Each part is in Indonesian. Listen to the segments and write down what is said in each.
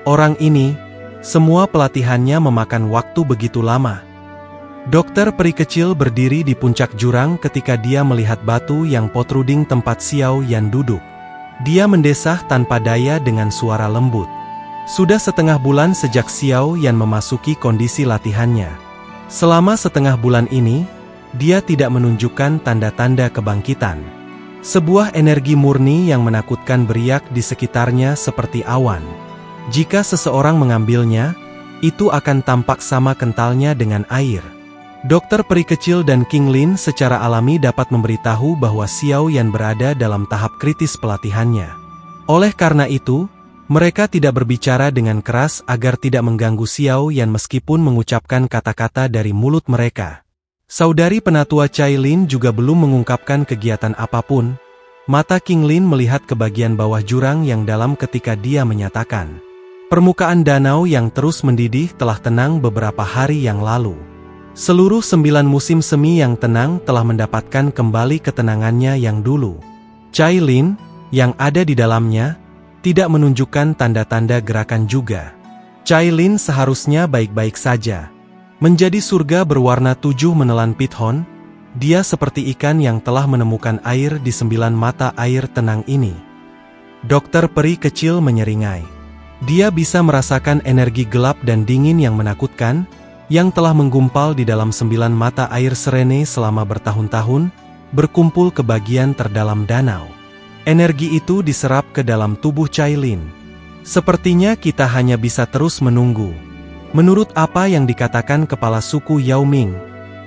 Orang ini, semua pelatihannya memakan waktu begitu lama. Dokter peri kecil berdiri di puncak jurang ketika dia melihat batu yang protruding tempat Xiao Yan duduk. Dia mendesah tanpa daya dengan suara lembut. Sudah setengah bulan sejak Xiao Yan memasuki kondisi latihannya. Selama setengah bulan ini, dia tidak menunjukkan tanda-tanda kebangkitan. Sebuah energi murni yang menakutkan beriak di sekitarnya seperti awan. Jika seseorang mengambilnya, itu akan tampak sama kentalnya dengan air. Dokter peri kecil dan King Lin secara alami dapat memberitahu bahwa Xiao Yan berada dalam tahap kritis pelatihannya. Oleh karena itu, mereka tidak berbicara dengan keras agar tidak mengganggu Xiao Yan meskipun mengucapkan kata-kata dari mulut mereka. Saudari penatua Cai Lin juga belum mengungkapkan kegiatan apapun. Mata King Lin melihat ke bagian bawah jurang yang dalam ketika dia menyatakan, permukaan danau yang terus mendidih telah tenang beberapa hari yang lalu. Seluruh 9 musim semi yang tenang telah mendapatkan kembali ketenangannya yang dulu. Cai Lin, yang ada di dalamnya, tidak menunjukkan tanda-tanda gerakan juga. Cai Lin seharusnya baik-baik saja. Menjadi surga berwarna 7 menelan pithon, dia seperti ikan yang telah menemukan air di 9 mata air tenang ini. Dokter peri kecil menyeringai. Dia bisa merasakan energi gelap dan dingin yang menakutkan, yang telah menggumpal di dalam 9 mata air serene selama bertahun-tahun, berkumpul ke bagian terdalam danau. Energi itu diserap ke dalam tubuh Cai Lin. Sepertinya kita hanya bisa terus menunggu. Menurut apa yang dikatakan kepala suku Yao Ming,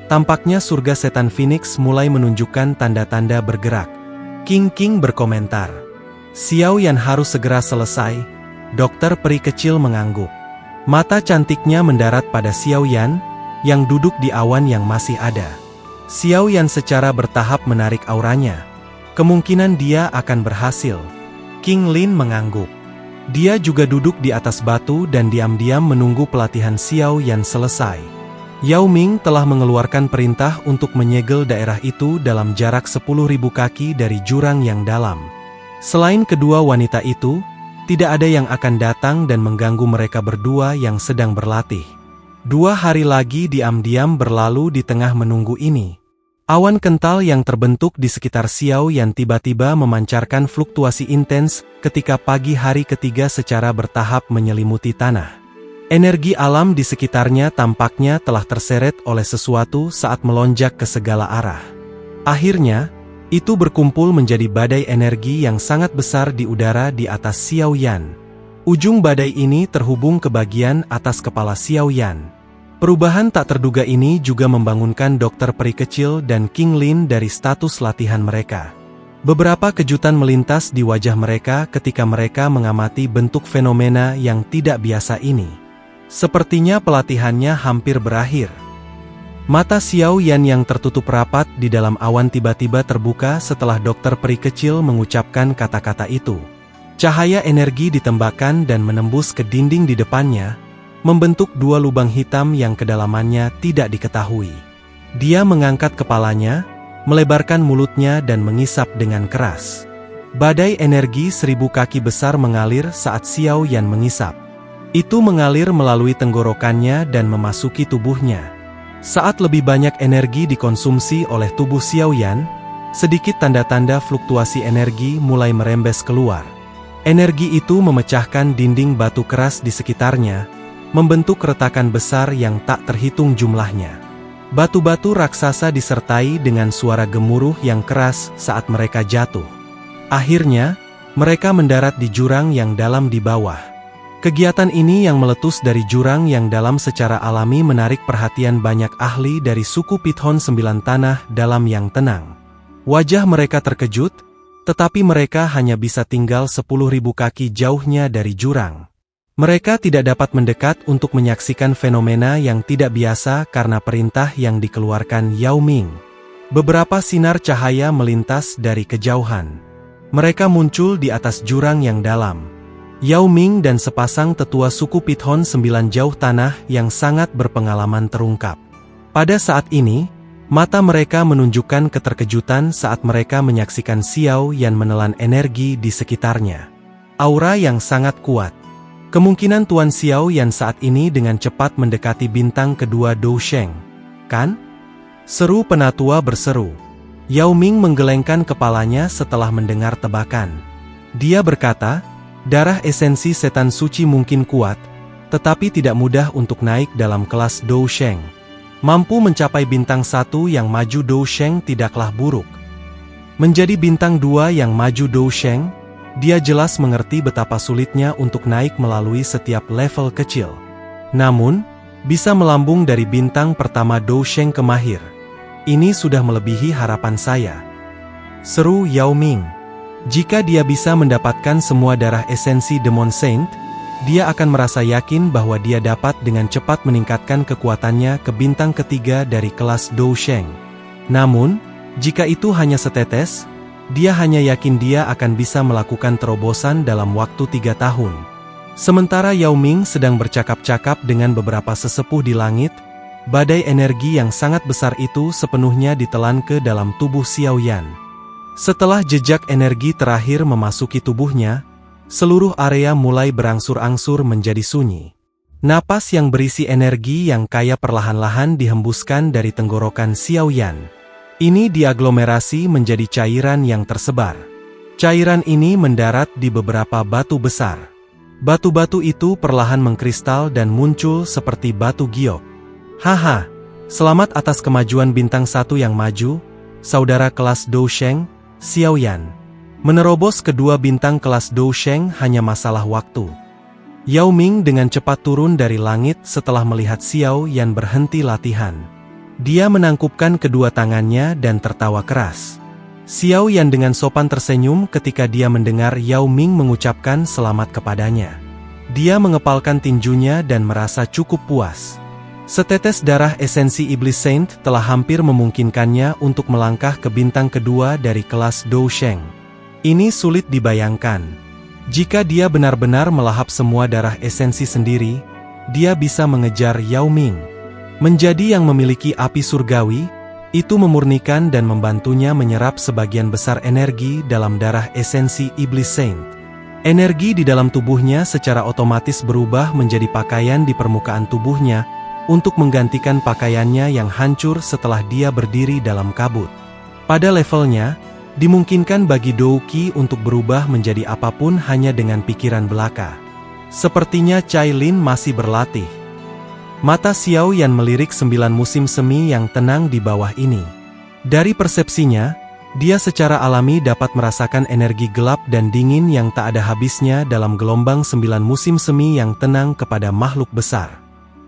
tampaknya surga setan Phoenix mulai menunjukkan tanda-tanda bergerak. King berkomentar. Xiao Yan harus segera selesai. Dokter peri kecil mengangguk. Mata cantiknya mendarat pada Xiao Yan, yang duduk di awan yang masih ada. Xiao Yan secara bertahap menarik auranya. Kemungkinan dia akan berhasil. King Lin mengangguk. Dia juga duduk di atas batu dan diam-diam menunggu pelatihan Xiao Yan selesai. Yao Ming telah mengeluarkan perintah untuk menyegel daerah itu dalam jarak 10.000 kaki dari jurang yang dalam. Selain kedua wanita itu, tidak ada yang akan datang dan mengganggu mereka berdua yang sedang berlatih. 2 hari lagi diam-diam berlalu di tengah menunggu ini. Awan kental yang terbentuk di sekitar Xiao Yan tiba-tiba memancarkan fluktuasi intens ketika pagi hari ketiga secara bertahap menyelimuti tanah. Energi alam di sekitarnya tampaknya telah terseret oleh sesuatu saat melonjak ke segala arah. Akhirnya, itu berkumpul menjadi badai energi yang sangat besar di udara di atas Xiao Yan. Ujung badai ini terhubung ke bagian atas kepala Xiao Yan. Perubahan tak terduga ini juga membangunkan dokter peri kecil dan King Lin dari status latihan mereka. Beberapa kejutan melintas di wajah mereka ketika mereka mengamati bentuk fenomena yang tidak biasa ini. Sepertinya pelatihannya hampir berakhir. Mata Xiao Yan yang tertutup rapat di dalam awan tiba-tiba terbuka setelah dokter peri kecil mengucapkan kata-kata itu. Cahaya energi ditembakkan dan menembus ke dinding di depannya, membentuk 2 lubang hitam yang kedalamannya tidak diketahui. Dia mengangkat kepalanya, melebarkan mulutnya dan mengisap dengan keras. Badai energi 1000 kaki besar mengalir saat Xiao Yan mengisap. Itu mengalir melalui tenggorokannya dan memasuki tubuhnya. Saat lebih banyak energi dikonsumsi oleh tubuh Xiao Yan, sedikit tanda-tanda fluktuasi energi mulai merembes keluar. Energi itu memecahkan dinding batu keras di sekitarnya, membentuk retakan besar yang tak terhitung jumlahnya. Batu-batu raksasa disertai dengan suara gemuruh yang keras saat mereka jatuh. Akhirnya, mereka mendarat di jurang yang dalam di bawah. Kegiatan ini yang meletus dari jurang yang dalam secara alami menarik perhatian banyak ahli dari suku Pithon 9 tanah dalam yang tenang. Wajah mereka terkejut, tetapi mereka hanya bisa tinggal 10.000 kaki jauhnya dari jurang. Mereka tidak dapat mendekat untuk menyaksikan fenomena yang tidak biasa karena perintah yang dikeluarkan Yao Ming. Beberapa sinar cahaya melintas dari kejauhan. Mereka muncul di atas jurang yang dalam. Yao Ming dan sepasang tetua suku Pithon 9 jauh tanah yang sangat berpengalaman terungkap. Pada saat ini, mata mereka menunjukkan keterkejutan saat mereka menyaksikan Xiao Yan menelan energi di sekitarnya. Aura yang sangat kuat. Kemungkinan Tuan Xiao Yan saat ini dengan cepat mendekati bintang kedua Dou Sheng, kan? Seru penatua berseru. Yao Ming menggelengkan kepalanya setelah mendengar tebakan. Dia berkata, darah esensi setan suci mungkin kuat, tetapi tidak mudah untuk naik dalam kelas Dou Sheng. Mampu mencapai bintang 1 yang maju Dou Sheng tidaklah buruk. Menjadi bintang 2 yang maju Dou Sheng, dia jelas mengerti betapa sulitnya untuk naik melalui setiap level kecil. Namun, bisa melambung dari bintang pertama Dou Sheng ke mahir. Ini sudah melebihi harapan saya. Seru Yao Ming. Jika dia bisa mendapatkan semua darah esensi Demon Saint, dia akan merasa yakin bahwa dia dapat dengan cepat meningkatkan kekuatannya ke bintang ketiga dari kelas Dou Sheng. Namun, jika itu hanya setetes, dia hanya yakin dia akan bisa melakukan terobosan dalam waktu 3 tahun. Sementara Yao Ming sedang bercakap-cakap dengan beberapa sesepuh di langit, badai energi yang sangat besar itu sepenuhnya ditelan ke dalam tubuh Xiao Yan. Setelah jejak energi terakhir memasuki tubuhnya, seluruh area mulai berangsur-angsur menjadi sunyi. Napas yang berisi energi yang kaya perlahan-lahan dihembuskan dari tenggorokan Xiao Yan. Ini diaglomerasi menjadi cairan yang tersebar. Cairan ini mendarat di beberapa batu besar. Batu-batu itu perlahan mengkristal dan muncul seperti batu giok. Haha, selamat atas kemajuan bintang 1 yang maju, saudara kelas Dou Sheng, Xiao Yan. Menerobos kedua bintang kelas Dou Sheng hanya masalah waktu. Yao Ming dengan cepat turun dari langit setelah melihat Xiao Yan berhenti latihan. Dia menangkupkan kedua tangannya dan tertawa keras. Xiao Yan dengan sopan tersenyum ketika dia mendengar Yao Ming mengucapkan selamat kepadanya. Dia mengepalkan tinjunya dan merasa cukup puas. Setetes darah esensi Iblis Saint telah hampir memungkinkannya untuk melangkah ke bintang kedua dari kelas Dou Sheng. Ini sulit dibayangkan. Jika dia benar-benar melahap semua darah esensi sendiri, dia bisa mengejar Yao Ming. Menjadi yang memiliki api surgawi, itu memurnikan dan membantunya menyerap sebagian besar energi dalam darah esensi Iblis Saint. Energi di dalam tubuhnya secara otomatis berubah menjadi pakaian di permukaan tubuhnya, untuk menggantikan pakaiannya yang hancur setelah dia berdiri dalam kabut. Pada levelnya, dimungkinkan bagi Dou Qi untuk berubah menjadi apapun hanya dengan pikiran belaka. Sepertinya Cai Lin masih berlatih. Mata Xiao Yan melirik 9 musim semi yang tenang di bawah ini. Dari persepsinya, dia secara alami dapat merasakan energi gelap dan dingin yang tak ada habisnya dalam gelombang 9 musim semi yang tenang kepada makhluk besar.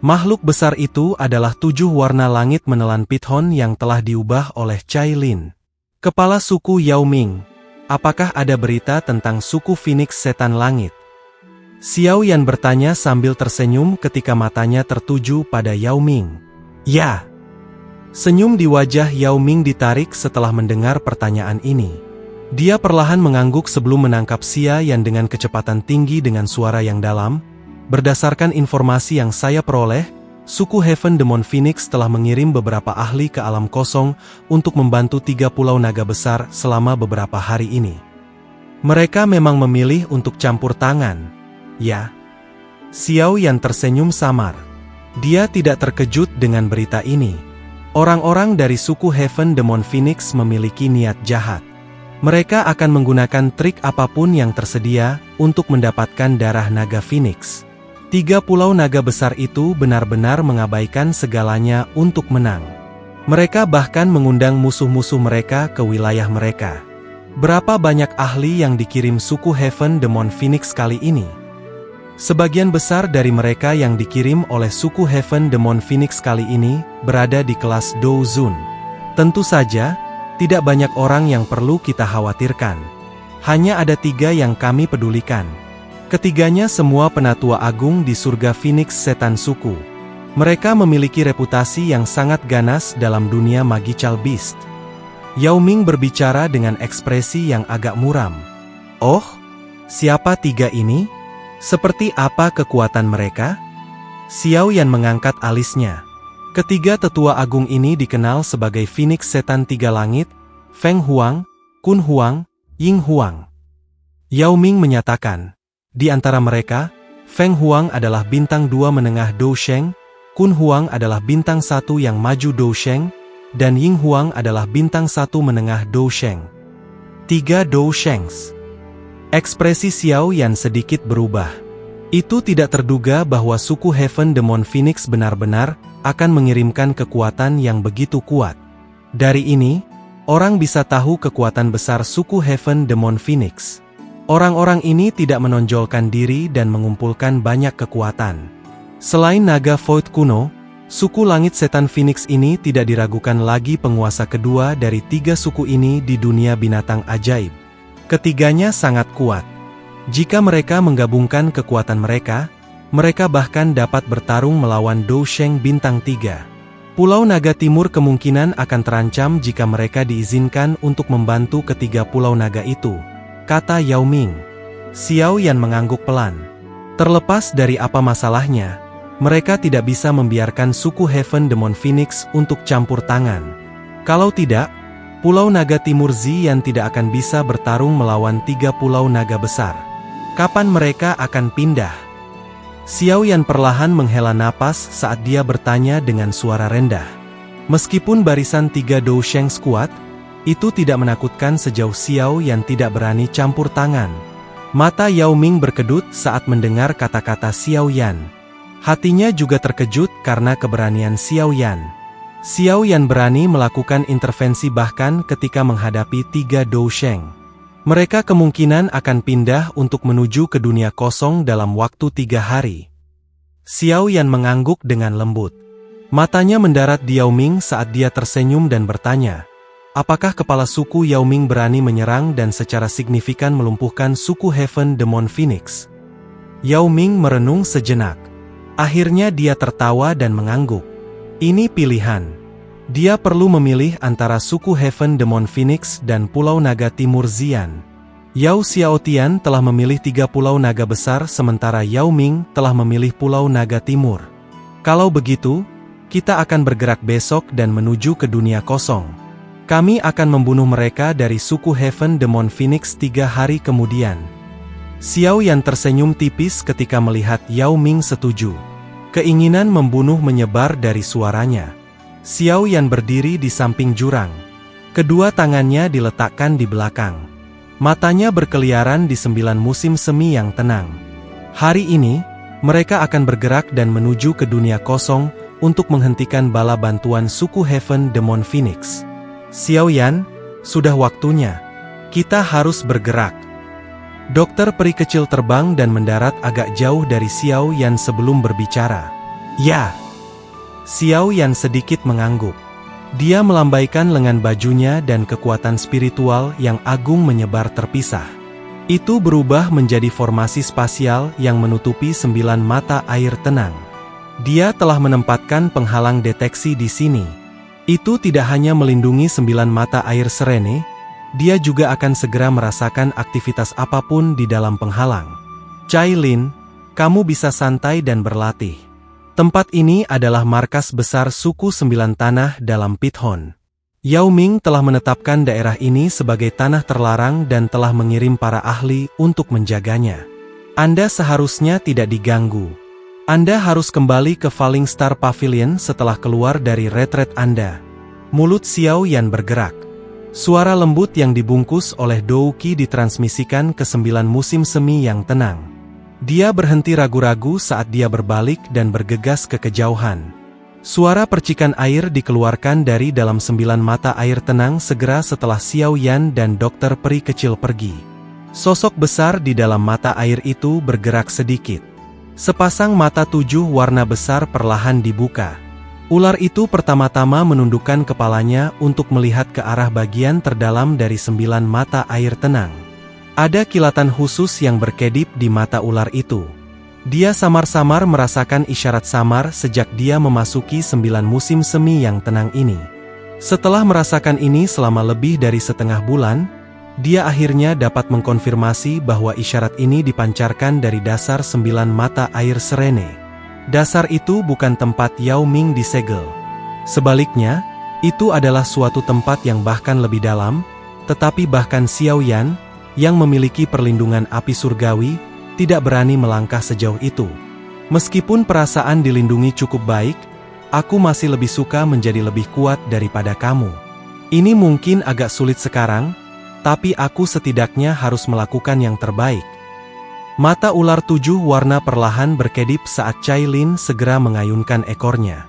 Makhluk besar itu adalah 7 warna langit menelan pithon yang telah diubah oleh Cai Lin. Kepala suku Yao Ming, apakah ada berita tentang suku Phoenix Setan Langit? Xiao Yan bertanya sambil tersenyum ketika matanya tertuju pada Yao Ming. Ya. Senyum di wajah Yao Ming ditarik setelah mendengar pertanyaan ini. Dia perlahan mengangguk sebelum menangkap Xia Yan dengan kecepatan tinggi dengan suara yang dalam. Berdasarkan informasi yang saya peroleh, suku Heaven Demon Phoenix telah mengirim beberapa ahli ke alam kosong untuk membantu 3 pulau naga besar selama beberapa hari ini. Mereka memang memilih untuk campur tangan. Ya. Xiao Yan tersenyum samar. Dia tidak terkejut dengan berita ini. Orang-orang dari suku Heaven Demon Phoenix memiliki niat jahat. Mereka akan menggunakan trik apapun yang tersedia untuk mendapatkan darah naga Phoenix. 3 pulau naga besar itu benar-benar mengabaikan segalanya untuk menang. Mereka bahkan mengundang musuh-musuh mereka ke wilayah mereka. Berapa banyak ahli yang dikirim suku Heaven Demon Phoenix kali ini? Sebagian besar dari mereka yang dikirim oleh suku Heaven Demon Phoenix kali ini berada di kelas Dou Zun. Tentu saja, tidak banyak orang yang perlu kita khawatirkan. Hanya ada 3 yang kami pedulikan. Ketiganya semua penatua agung di surga Phoenix Setan Suku. Mereka memiliki reputasi yang sangat ganas dalam dunia Magical Beast. Yao Ming berbicara dengan ekspresi yang agak muram. Oh, siapa 3 ini? Seperti apa kekuatan mereka? Xiao Yan mengangkat alisnya. Ketiga tetua agung ini dikenal sebagai Phoenix Setan 3 Langit, Feng Huang, Kun Huang, Ying Huang. Yao Ming menyatakan, di antara mereka, Feng Huang adalah bintang 2 menengah Dousheng, Kun Huang adalah bintang 1 yang maju Dousheng, dan Ying Huang adalah bintang 1 menengah Dousheng. 3 Doushengs. Ekspresi Xiao Yan sedikit berubah. Itu tidak terduga bahwa suku Heaven Demon Phoenix benar-benar akan mengirimkan kekuatan yang begitu kuat. Dari ini, orang bisa tahu kekuatan besar suku Heaven Demon Phoenix. Orang-orang ini tidak menonjolkan diri dan mengumpulkan banyak kekuatan. Selain naga Void kuno, suku Langit Setan Phoenix ini tidak diragukan lagi penguasa kedua dari 3 suku ini di dunia binatang ajaib. Ketiganya sangat kuat. Jika mereka menggabungkan kekuatan mereka, mereka bahkan dapat bertarung melawan Dousheng bintang 3. Pulau Naga Timur kemungkinan akan terancam jika mereka diizinkan untuk membantu ketiga pulau naga itu, kata Yao Ming. Xiao Yan mengangguk pelan. Terlepas dari apa masalahnya, mereka tidak bisa membiarkan suku Heaven Demon Phoenix untuk campur tangan. Kalau tidak, Pulau Naga Timur Ziyan tidak akan bisa bertarung melawan 3 pulau naga besar. Kapan mereka akan pindah? Xiao Yan perlahan menghela napas saat dia bertanya dengan suara rendah. Meskipun barisan 3 Dousheng kuat, itu tidak menakutkan sejauh Xiao Yan tidak berani campur tangan. Mata Yao Ming berkedut saat mendengar kata-kata Xiao Yan. Hatinya juga terkejut karena keberanian Xiao Yan. Xiao Yan berani melakukan intervensi bahkan ketika menghadapi 3 Dousheng. Mereka kemungkinan akan pindah untuk menuju ke dunia kosong dalam waktu 3 hari. Xiao Yan mengangguk dengan lembut. Matanya mendarat di Yao Ming saat dia tersenyum dan bertanya, apakah kepala suku Yao Ming berani menyerang dan secara signifikan melumpuhkan suku Heaven Demon Phoenix? Yao Ming merenung sejenak. Akhirnya dia tertawa dan mengangguk. Ini pilihan. Dia perlu memilih antara suku Heaven Demon Phoenix dan Pulau Naga Timur Ziyan. Yao Xiaotian telah memilih 3 pulau naga besar sementara Yao Ming telah memilih Pulau Naga Timur. Kalau begitu, kita akan bergerak besok dan menuju ke dunia kosong. Kami akan membunuh mereka dari suku Heaven Demon Phoenix 3 hari kemudian. Xiao Yan tersenyum tipis ketika melihat Yao Ming setuju. Keinginan membunuh menyebar dari suaranya. Xiao Yan berdiri di samping jurang. Kedua tangannya diletakkan di belakang. Matanya berkeliaran di 9 musim semi yang tenang. Hari ini, mereka akan bergerak dan menuju ke dunia kosong untuk menghentikan bala bantuan suku Heaven Demon Phoenix. Xiao Yan, sudah waktunya. Kita harus bergerak. Dokter peri kecil terbang dan mendarat agak jauh dari Xiao Yan sebelum berbicara. Ya. Xiao Yan sedikit mengangguk. Dia melambaikan lengan bajunya dan kekuatan spiritual yang agung menyebar terpisah. Itu berubah menjadi formasi spasial yang menutupi 9 mata air tenang. Dia telah menempatkan penghalang deteksi di sini. Itu tidak hanya melindungi 9 mata air serene, dia juga akan segera merasakan aktivitas apapun di dalam penghalang. Cai Lin, kamu bisa santai dan berlatih. Tempat ini adalah markas besar suku 9 tanah dalam Pithon. Yao Ming telah menetapkan daerah ini sebagai tanah terlarang dan telah mengirim para ahli untuk menjaganya. Anda seharusnya tidak diganggu. Anda harus kembali ke Falling Star Pavilion setelah keluar dari retret Anda. Mulut Xiao Yan bergerak. Suara lembut yang dibungkus oleh Douqi ditransmisikan ke 9 musim semi yang tenang. Dia berhenti ragu-ragu saat dia berbalik dan bergegas ke kejauhan. Suara percikan air dikeluarkan dari dalam 9 mata air tenang segera setelah Xiao Yan dan dokter peri kecil pergi. Sosok besar di dalam mata air itu bergerak sedikit. Sepasang mata 7 warna besar perlahan dibuka. Ular itu pertama-tama menundukkan kepalanya untuk melihat ke arah bagian terdalam dari 9 mata air tenang. Ada kilatan khusus yang berkedip di mata ular itu. Dia samar-samar merasakan isyarat samar sejak dia memasuki 9 musim semi yang tenang ini. Setelah merasakan ini selama lebih dari setengah bulan, dia akhirnya dapat mengkonfirmasi bahwa isyarat ini dipancarkan dari dasar 9 mata air serene. Dasar itu bukan tempat Yao Ming disegel. Sebaliknya, itu adalah suatu tempat yang bahkan lebih dalam, tetapi bahkan Xiao Yan, yang memiliki perlindungan api surgawi, tidak berani melangkah sejauh itu. Meskipun perasaan dilindungi cukup baik, aku masih lebih suka menjadi lebih kuat daripada kamu. Ini mungkin agak sulit sekarang, tapi aku setidaknya harus melakukan yang terbaik. Mata ular 7 warna perlahan berkedip saat Cailin segera mengayunkan ekornya.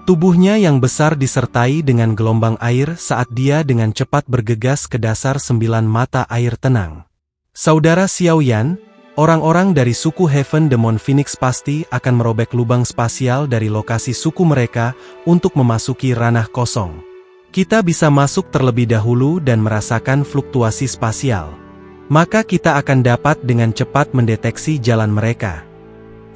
Tubuhnya yang besar disertai dengan gelombang air saat dia dengan cepat bergegas ke dasar 9 mata air tenang. Saudara Xiaoyan, orang-orang dari suku Heaven Demon Phoenix pasti akan merobek lubang spasial dari lokasi suku mereka untuk memasuki ranah kosong. Kita bisa masuk terlebih dahulu dan merasakan fluktuasi spasial. Maka kita akan dapat dengan cepat mendeteksi jalan mereka.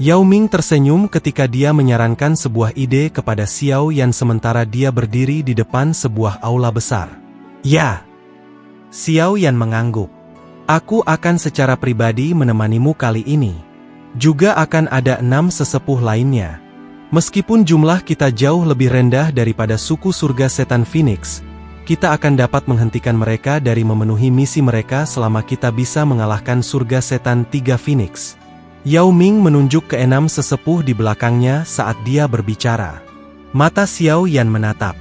Yao Ming tersenyum ketika dia menyarankan sebuah ide kepada Xiao Yan sementara dia berdiri di depan sebuah aula besar. Ya. Xiao Yan mengangguk. Aku akan secara pribadi menemanimu kali ini. Juga akan ada 6 sesepuh lainnya. Meskipun jumlah kita jauh lebih rendah daripada suku surga setan Phoenix, kita akan dapat menghentikan mereka dari memenuhi misi mereka selama kita bisa mengalahkan surga setan 3 Phoenix. Yao Ming menunjuk ke 6 sesepuh di belakangnya saat dia berbicara. Mata Xiao Yan menatap.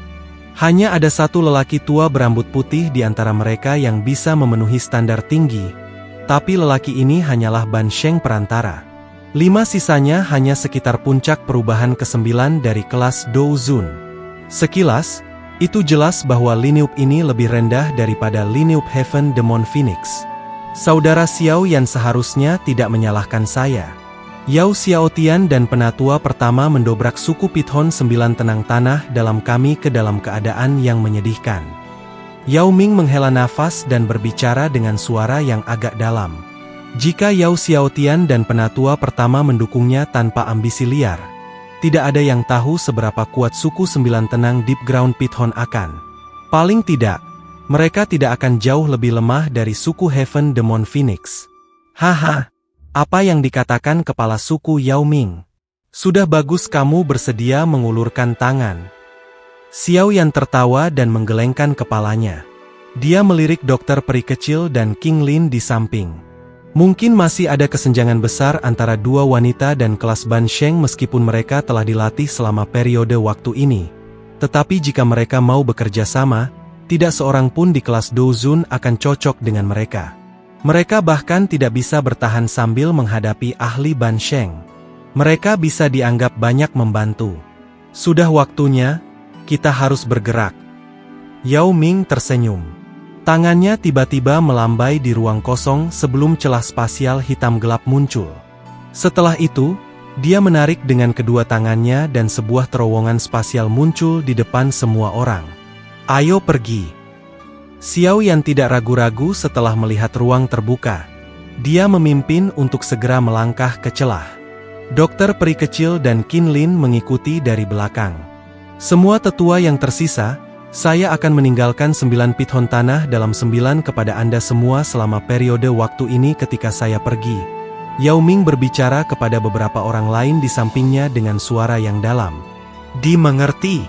Hanya ada satu lelaki tua berambut putih di antara mereka yang bisa memenuhi standar tinggi, tapi lelaki ini hanyalah Ban Sheng perantara. 5 sisanya hanya sekitar puncak perubahan ke-9 dari kelas Douzun. Sekilas, itu jelas bahwa liniup ini lebih rendah daripada liniup Heaven Demon Phoenix. Saudara Xiao Yan seharusnya tidak menyalahkan saya. Yao Xiaotian dan penatua pertama mendobrak suku Pithon 9 tenang tanah dalam kami ke dalam keadaan yang menyedihkan. Yao Ming menghela nafas dan berbicara dengan suara yang agak dalam. Jika Yao Xiaotian dan penatua pertama mendukungnya tanpa ambisi liar, tidak ada yang tahu seberapa kuat suku 9 tenang Deep Ground Pithon akan. Paling tidak, mereka tidak akan jauh lebih lemah dari suku Heaven Demon Phoenix. Haha, apa yang dikatakan kepala suku Yao Ming? Sudah bagus kamu bersedia mengulurkan tangan. Xiao Yan tertawa dan menggelengkan kepalanya. Dia melirik dokter peri kecil dan King Lin di samping. Mungkin masih ada kesenjangan besar antara dua wanita dan kelas Ban Sheng meskipun mereka telah dilatih selama periode waktu ini. Tetapi jika mereka mau bekerja sama, tidak seorang pun di kelas Douzun akan cocok dengan mereka. Mereka bahkan tidak bisa bertahan sambil menghadapi ahli Ban Sheng. Mereka bisa dianggap banyak membantu. Sudah waktunya, kita harus bergerak. Yao Ming tersenyum. Tangannya tiba-tiba melambai di ruang kosong sebelum celah spasial hitam gelap muncul. Setelah itu, dia menarik dengan kedua tangannya dan sebuah terowongan spasial muncul di depan semua orang. Ayo pergi. Xiao Yan tidak ragu-ragu setelah melihat ruang terbuka. Dia memimpin untuk segera melangkah ke celah. Dokter peri kecil dan Qin Lin mengikuti dari belakang. Semua tetua yang tersisa, saya akan meninggalkan 9 pithon tanah dalam 9 kepada Anda semua selama periode waktu ini ketika saya pergi. Yao Ming berbicara kepada beberapa orang lain di sampingnya dengan suara yang dalam. Dimengerti.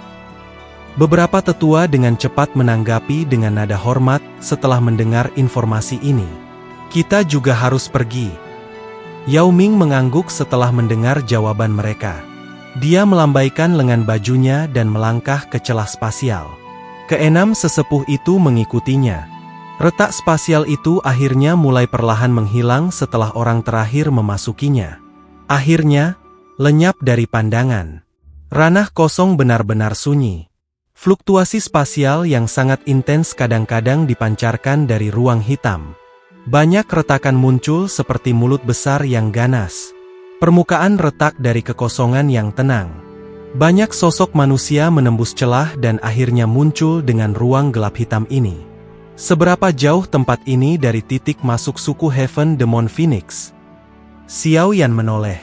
Beberapa tetua dengan cepat menanggapi dengan nada hormat setelah mendengar informasi ini. Kita juga harus pergi. Yao Ming mengangguk setelah mendengar jawaban mereka. Dia melambaikan lengan bajunya dan melangkah ke celah spasial. Keenam sesepuh itu mengikutinya. Retak spasial itu akhirnya mulai perlahan menghilang setelah orang terakhir memasukinya. Akhirnya, lenyap dari pandangan. Ranah kosong benar-benar sunyi. Fluktuasi spasial yang sangat intens kadang-kadang dipancarkan dari ruang hitam. Banyak retakan muncul seperti mulut besar yang ganas. Permukaan retak dari kekosongan yang tenang. Banyak sosok manusia menembus celah dan akhirnya muncul dengan ruang gelap hitam ini. Seberapa jauh tempat ini dari titik masuk suku Heaven Demon Phoenix? Xiao Yan menoleh.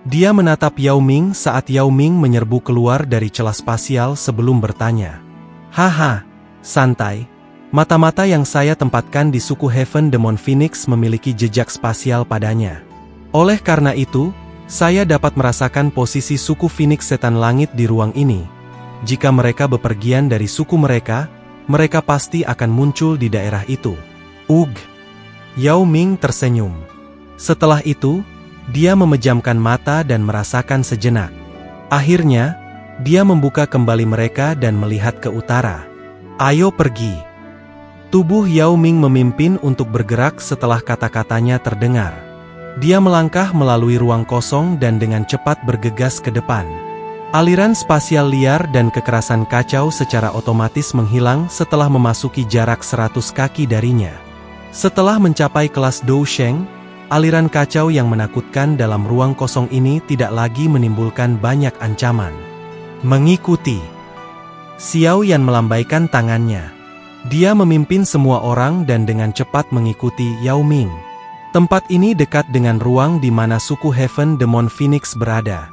Dia menatap Yao Ming saat Yao Ming menyerbu keluar dari celah spasial sebelum bertanya. Haha, santai. Mata-mata yang saya tempatkan di suku Heaven Demon Phoenix memiliki jejak spasial padanya. Oleh karena itu, saya dapat merasakan posisi suku Phoenix Setan Langit di ruang ini. Jika mereka bepergian dari suku mereka, mereka pasti akan muncul di daerah itu. Yao Ming tersenyum. Setelah itu, Dia memejamkan mata dan merasakan sejenak. Akhirnya, dia membuka kembali mereka dan melihat ke utara. "Ayo pergi." Tubuh Yao Ming memimpin untuk bergerak setelah kata-katanya terdengar. Dia melangkah melalui ruang kosong dan dengan cepat bergegas ke depan. Aliran spasial liar dan kekerasan kacau secara otomatis menghilang setelah memasuki jarak 100 kaki darinya. Setelah mencapai kelas Dou Sheng, aliran kacau yang menakutkan dalam ruang kosong ini tidak lagi menimbulkan banyak ancaman. Mengikuti. Xiao Yan melambaikan tangannya. Dia memimpin semua orang dan dengan cepat mengikuti Yao Ming. Tempat ini dekat dengan ruang di mana suku Heaven Demon Phoenix berada.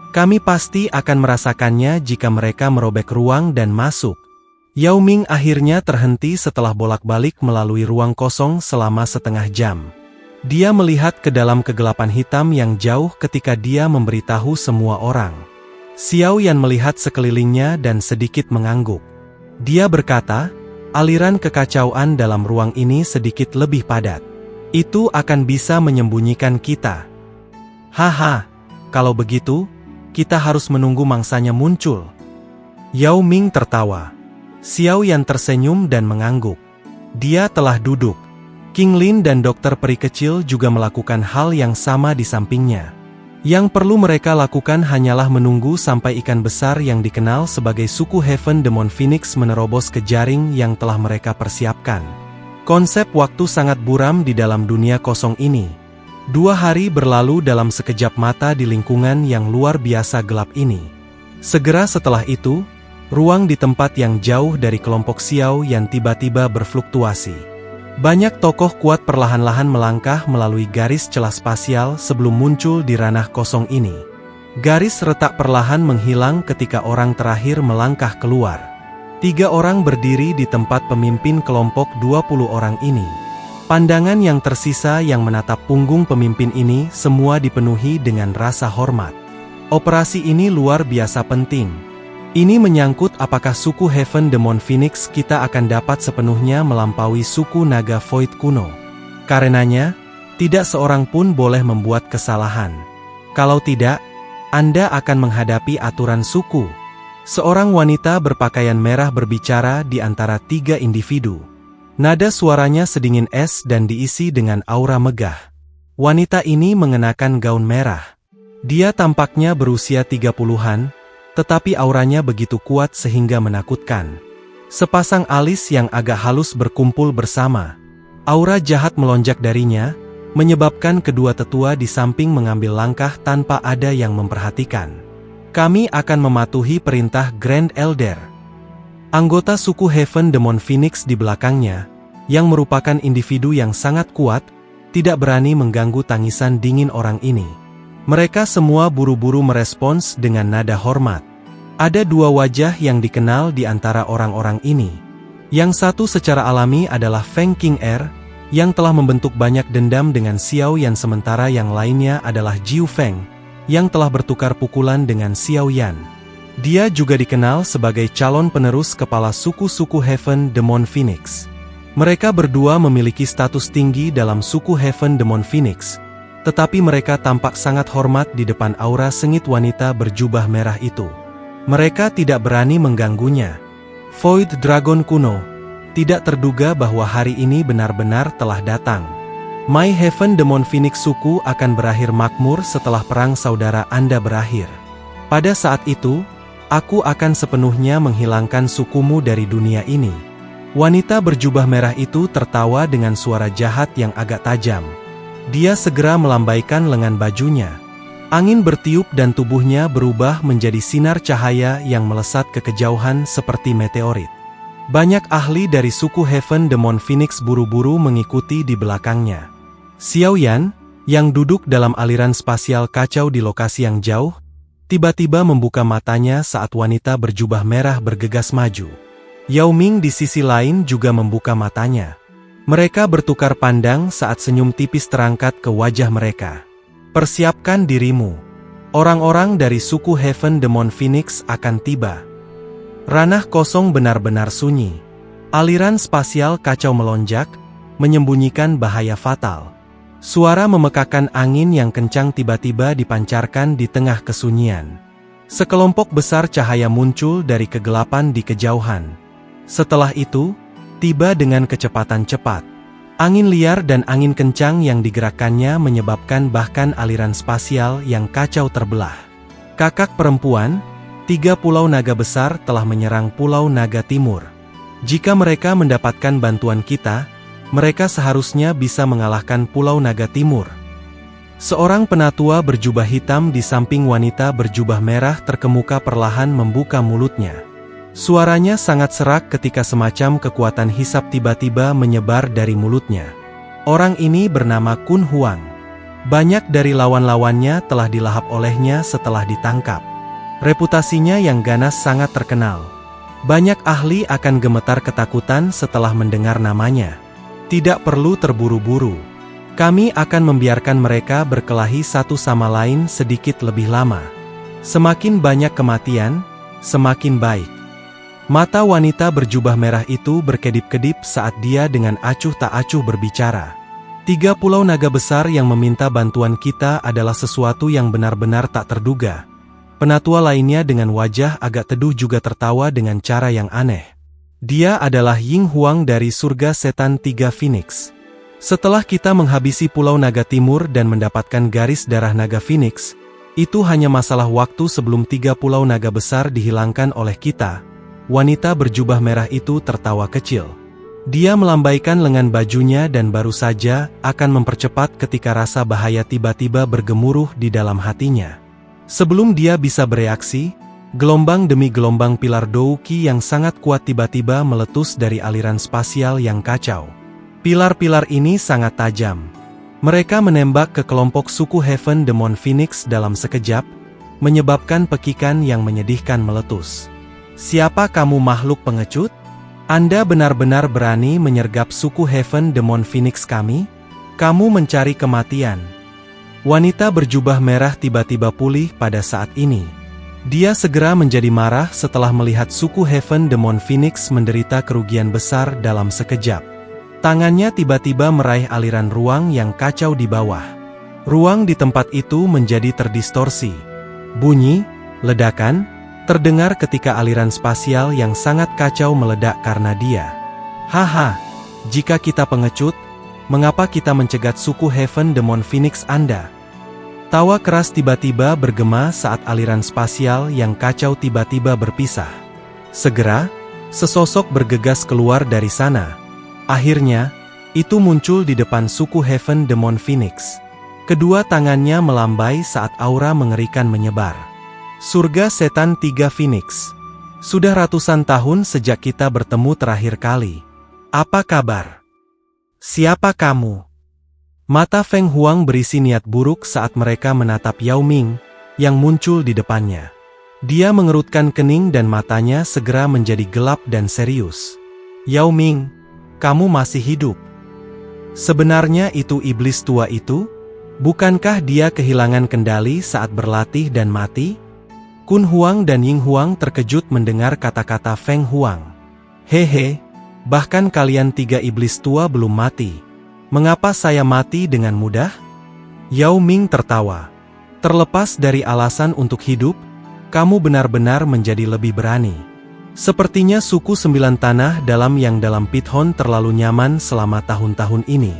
Kami pasti akan merasakannya jika mereka merobek ruang dan masuk. Yao Ming akhirnya terhenti setelah bolak-balik melalui ruang kosong selama setengah jam. Dia melihat ke dalam kegelapan hitam yang jauh ketika dia memberitahu semua orang. Xiao Yan melihat sekelilingnya dan sedikit mengangguk. Dia berkata, aliran kekacauan dalam ruang ini sedikit lebih padat. Itu akan bisa menyembunyikan kita. Haha, kalau begitu, kita harus menunggu mangsanya muncul. Yao Ming tertawa. Xiao Yan tersenyum dan mengangguk. Dia telah duduk. King Lin dan dokter peri kecil juga melakukan hal yang sama di sampingnya. Yang perlu mereka lakukan hanyalah menunggu sampai ikan besar yang dikenal sebagai suku Heaven Demon Phoenix menerobos ke jaring yang telah mereka persiapkan. Konsep waktu sangat buram di dalam dunia kosong ini. 2 hari berlalu dalam sekejap mata di lingkungan yang luar biasa gelap ini. Segera setelah itu, ruang di tempat yang jauh dari kelompok Xiao Yan tiba-tiba berfluktuasi. Banyak tokoh kuat perlahan-lahan melangkah melalui garis celah spasial sebelum muncul di ranah kosong ini. Garis retak perlahan menghilang ketika orang terakhir melangkah keluar. 3 orang berdiri di tempat pemimpin kelompok 20 orang ini. Pandangan yang tersisa yang menatap punggung pemimpin ini semua dipenuhi dengan rasa hormat. Operasi ini luar biasa penting. Ini menyangkut apakah suku Heaven Demon Phoenix kita akan dapat sepenuhnya melampaui suku naga Void kuno. Karenanya, tidak seorang pun boleh membuat kesalahan. Kalau tidak, Anda akan menghadapi aturan suku. Seorang wanita berpakaian merah berbicara di antara 3 individu. Nada suaranya sedingin es dan diisi dengan aura megah. Wanita ini mengenakan gaun merah. Dia tampaknya berusia 30-an, tetapi auranya begitu kuat sehingga menakutkan. Sepasang alis yang agak halus berkumpul bersama. Aura jahat melonjak darinya, menyebabkan kedua tetua di samping mengambil langkah tanpa ada yang memperhatikan. Kami akan mematuhi perintah Grand Elder. Anggota suku Heaven Demon Phoenix di belakangnya, yang merupakan individu yang sangat kuat, tidak berani mengganggu tangisan dingin orang ini. Mereka semua buru-buru merespons dengan nada hormat. Ada 2 wajah yang dikenal di antara orang-orang ini. Yang satu secara alami adalah Feng King Er, yang telah membentuk banyak dendam dengan Xiao Yan, sementara yang lainnya adalah Jiu Feng, yang telah bertukar pukulan dengan Xiao Yan. Dia juga dikenal sebagai calon penerus kepala suku-suku Heaven Demon Phoenix. Mereka berdua memiliki status tinggi dalam suku Heaven Demon Phoenix, tetapi mereka tampak sangat hormat di depan aura sengit wanita berjubah merah itu. Mereka tidak berani mengganggunya. Void Dragon kuno, tidak terduga bahwa hari ini benar-benar telah datang. My Heaven Demon Phoenix suku akan berakhir makmur setelah perang saudara Anda berakhir. Pada saat itu, aku akan sepenuhnya menghilangkan sukumu dari dunia ini. Wanita berjubah merah itu tertawa dengan suara jahat yang agak tajam. Dia segera melambaikan lengan bajunya. Angin bertiup dan tubuhnya berubah menjadi sinar cahaya yang melesat ke kejauhan seperti meteorit. Banyak ahli dari suku Heaven Demon Phoenix buru-buru mengikuti di belakangnya. Xiao Yan, yang duduk dalam aliran spasial kacau di lokasi yang jauh, tiba-tiba membuka matanya saat wanita berjubah merah bergegas maju. Yao Ming di sisi lain juga membuka matanya. Mereka bertukar pandang saat senyum tipis terangkat ke wajah mereka. Persiapkan dirimu. Orang-orang dari suku Heaven Demon Phoenix akan tiba. Ranah kosong benar-benar sunyi. Aliran spasial kacau melonjak, menyembunyikan bahaya fatal. Suara memekakan angin yang kencang tiba-tiba dipancarkan di tengah kesunyian. Sekelompok besar cahaya muncul dari kegelapan di kejauhan. Setelah itu, tiba dengan kecepatan cepat. Angin liar dan angin kencang yang digerakkannya menyebabkan bahkan aliran spasial yang kacau terbelah. Kakak perempuan, 3 pulau naga besar telah menyerang Pulau Naga Timur. Jika mereka mendapatkan bantuan kita, mereka seharusnya bisa mengalahkan Pulau Naga Timur. Seorang penatua berjubah hitam di samping wanita berjubah merah terkemuka perlahan membuka mulutnya. Suaranya sangat serak ketika semacam kekuatan hisap tiba-tiba menyebar dari mulutnya. Orang ini bernama Kun Huang. Banyak dari lawan-lawannya telah dilahap olehnya setelah ditangkap. Reputasinya yang ganas sangat terkenal. Banyak ahli akan gemetar ketakutan setelah mendengar namanya. Tidak perlu terburu-buru. Kami akan membiarkan mereka berkelahi satu sama lain sedikit lebih lama. Semakin banyak kematian, semakin baik. Mata wanita berjubah merah itu berkedip-kedip saat dia dengan acuh tak acuh berbicara. 3 pulau naga besar yang meminta bantuan kita adalah sesuatu yang benar-benar tak terduga. Penatua lainnya dengan wajah agak teduh juga tertawa dengan cara yang aneh. Dia adalah Ying Huang dari surga setan 3 Phoenix. Setelah kita menghabisi Pulau Naga Timur dan mendapatkan garis darah Naga Phoenix, itu hanya masalah waktu sebelum 3 pulau naga besar dihilangkan oleh kita. Wanita berjubah merah itu tertawa kecil. Dia melambaikan lengan bajunya dan baru saja akan mempercepat ketika rasa bahaya tiba-tiba bergemuruh di dalam hatinya. Sebelum dia bisa bereaksi, gelombang demi gelombang pilar Douki yang sangat kuat tiba-tiba meletus dari aliran spasial yang kacau. Pilar-pilar ini sangat tajam. Mereka menembak ke kelompok suku Heaven Demon Phoenix dalam sekejap, menyebabkan pekikan yang menyedihkan meletus. Siapa kamu makhluk pengecut? Anda benar-benar berani menyergap suku Heaven Demon Phoenix kami? Kamu mencari kematian. Wanita berjubah merah tiba-tiba pulih pada saat ini. Dia segera menjadi marah setelah melihat suku Heaven Demon Phoenix menderita kerugian besar dalam sekejap. Tangannya tiba-tiba meraih aliran ruang yang kacau di bawah. Ruang di tempat itu menjadi terdistorsi. Bunyi, ledakan, terdengar ketika aliran spasial yang sangat kacau meledak karena dia. Haha, jika kita pengecut, mengapa kita mencegat suku Heaven Demon Phoenix Anda? Tawa keras tiba-tiba bergema saat aliran spasial yang kacau tiba-tiba berpisah. Segera, sesosok bergegas keluar dari sana. Akhirnya, itu muncul di depan suku Heaven Demon Phoenix. Kedua tangannya melambai saat aura mengerikan menyebar. Surga Setan 3 Phoenix. Sudah ratusan tahun sejak kita bertemu terakhir kali. Apa kabar? Siapa kamu? Mata Feng Huang berisi niat buruk saat mereka menatap Yao Ming, yang muncul di depannya. Dia mengerutkan kening dan matanya segera menjadi gelap dan serius. Yao Ming, kamu masih hidup. Sebenarnya itu iblis tua itu? Bukankah dia kehilangan kendali saat berlatih dan mati? Kun Huang dan Ying Huang terkejut mendengar kata-kata Feng Huang. Hehe, bahkan kalian 3 iblis tua belum mati. Mengapa saya mati dengan mudah? Yao Ming tertawa. Terlepas dari alasan untuk hidup, kamu benar-benar menjadi lebih berani. Sepertinya suku 9 tanah dalam Pithon terlalu nyaman selama tahun-tahun ini.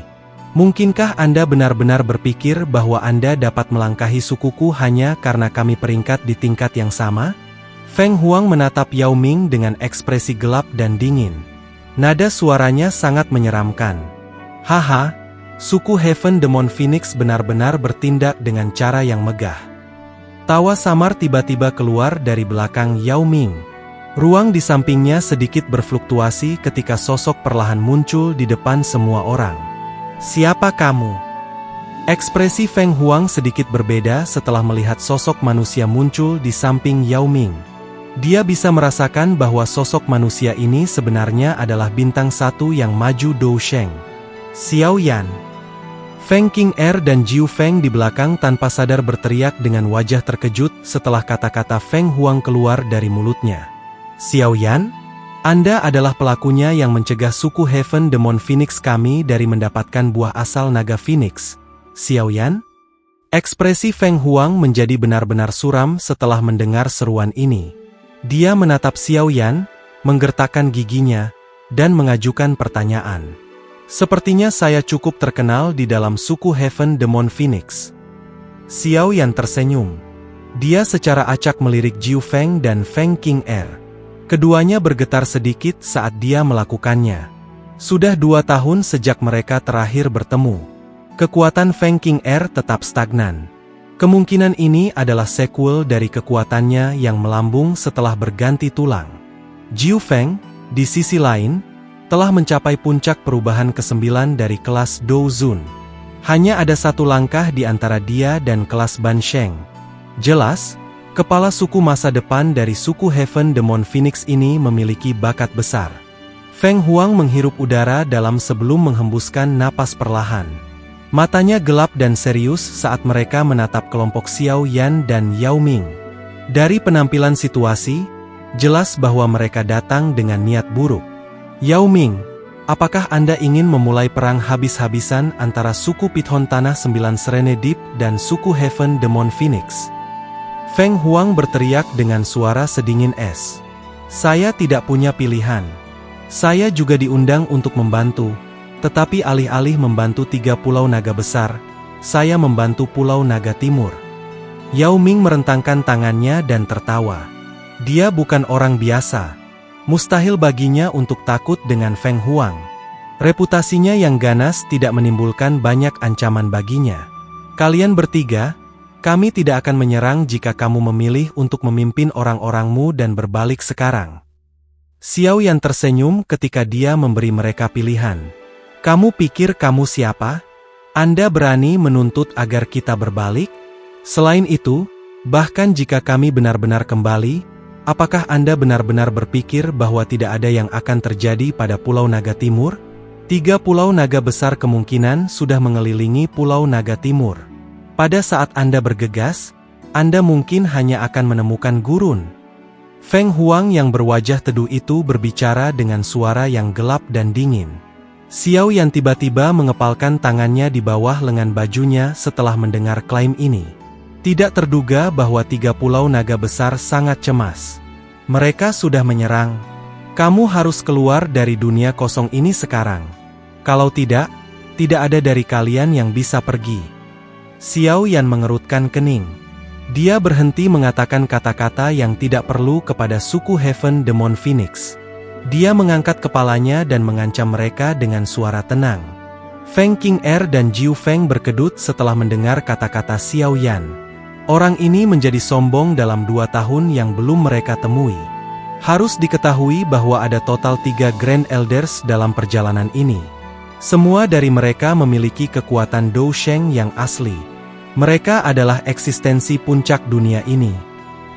Mungkinkah Anda benar-benar berpikir bahwa Anda dapat melangkahi sukuku hanya karena kami peringkat di tingkat yang sama? Feng Huang menatap Yao Ming dengan ekspresi gelap dan dingin. Nada suaranya sangat menyeramkan. Haha, suku Heaven Demon Phoenix benar-benar bertindak dengan cara yang megah. Tawa samar tiba-tiba keluar dari belakang Yao Ming. Ruang di sampingnya sedikit berfluktuasi ketika sosok perlahan muncul di depan semua orang. Siapa kamu? Ekspresi Feng Huang sedikit berbeda setelah melihat sosok manusia muncul di samping Yao Ming. Dia bisa merasakan bahwa sosok manusia ini sebenarnya adalah bintang 1 yang maju Dou Sheng. Xiao Yan. Feng King Er dan Jiu Feng di belakang tanpa sadar berteriak dengan wajah terkejut setelah kata-kata Feng Huang keluar dari mulutnya. Xiao Yan? Anda adalah pelakunya yang mencegah suku Heaven Demon Phoenix kami dari mendapatkan buah asal naga Phoenix. Xiao Yan? Ekspresi Feng Huang menjadi benar-benar suram setelah mendengar seruan ini. Dia menatap Xiao Yan, menggertakkan giginya, dan mengajukan pertanyaan. Sepertinya saya cukup terkenal di dalam suku Heaven Demon Phoenix. Xiao Yan tersenyum. Dia secara acak melirik Jiu Feng dan Feng King Er. Keduanya bergetar sedikit saat dia melakukannya. Sudah 2 tahun sejak mereka terakhir bertemu. Kekuatan Feng King Er tetap stagnan. Kemungkinan ini adalah sequel dari kekuatannya yang melambung setelah berganti tulang. Jiu Feng, di sisi lain, telah mencapai puncak perubahan ke-9 dari kelas Dou Zun. Hanya ada 1 langkah di antara dia dan kelas Ban Sheng. Jelas, kepala suku masa depan dari suku Heaven Demon Phoenix ini memiliki bakat besar. Feng Huang menghirup udara dalam sebelum menghembuskan napas perlahan. Matanya gelap dan serius saat mereka menatap kelompok Xiao Yan dan Yao Ming. Dari penampilan situasi, jelas bahwa mereka datang dengan niat buruk. Yao Ming, apakah Anda ingin memulai perang habis-habisan antara suku Pithon Tanah 9 Serene Deep dan suku Heaven Demon Phoenix? Feng Huang berteriak dengan suara sedingin es. Saya tidak punya pilihan. Saya juga diundang untuk membantu. Tetapi alih-alih membantu 3 pulau naga besar, saya membantu pulau naga timur. Yao Ming merentangkan tangannya dan tertawa. Dia bukan orang biasa. Mustahil baginya untuk takut dengan Feng Huang. Reputasinya yang ganas tidak menimbulkan banyak ancaman baginya. Kalian bertiga, kami tidak akan menyerang jika kamu memilih untuk memimpin orang-orangmu dan berbalik sekarang. Xiao Yan tersenyum ketika dia memberi mereka pilihan. Kamu pikir kamu siapa? Anda berani menuntut agar kita berbalik? Selain itu, bahkan jika kami benar-benar kembali, apakah Anda benar-benar berpikir bahwa tidak ada yang akan terjadi pada Pulau Naga Timur? 3 pulau naga besar kemungkinan sudah mengelilingi Pulau Naga Timur. Pada saat Anda bergegas, Anda mungkin hanya akan menemukan gurun. Feng Huang yang berwajah teduh itu berbicara dengan suara yang gelap dan dingin. Xiao Yan tiba-tiba mengepalkan tangannya di bawah lengan bajunya setelah mendengar klaim ini. Tidak terduga bahwa 3 pulau naga besar sangat cemas. Mereka sudah menyerang. Kamu harus keluar dari dunia kosong ini sekarang. Kalau tidak, tidak ada dari kalian yang bisa pergi. Xiao Yan mengerutkan kening. Dia berhenti mengatakan kata-kata yang tidak perlu kepada suku Heaven Demon Phoenix. Dia mengangkat kepalanya dan mengancam mereka dengan suara tenang. Feng King Er dan Jiu Feng berkedut setelah mendengar kata-kata Xiao Yan. Orang ini menjadi sombong dalam 2 tahun yang belum mereka temui. Harus diketahui bahwa ada total 3 Grand Elders dalam perjalanan ini. Semua dari mereka memiliki kekuatan Dou Sheng yang asli. Mereka adalah eksistensi puncak dunia ini.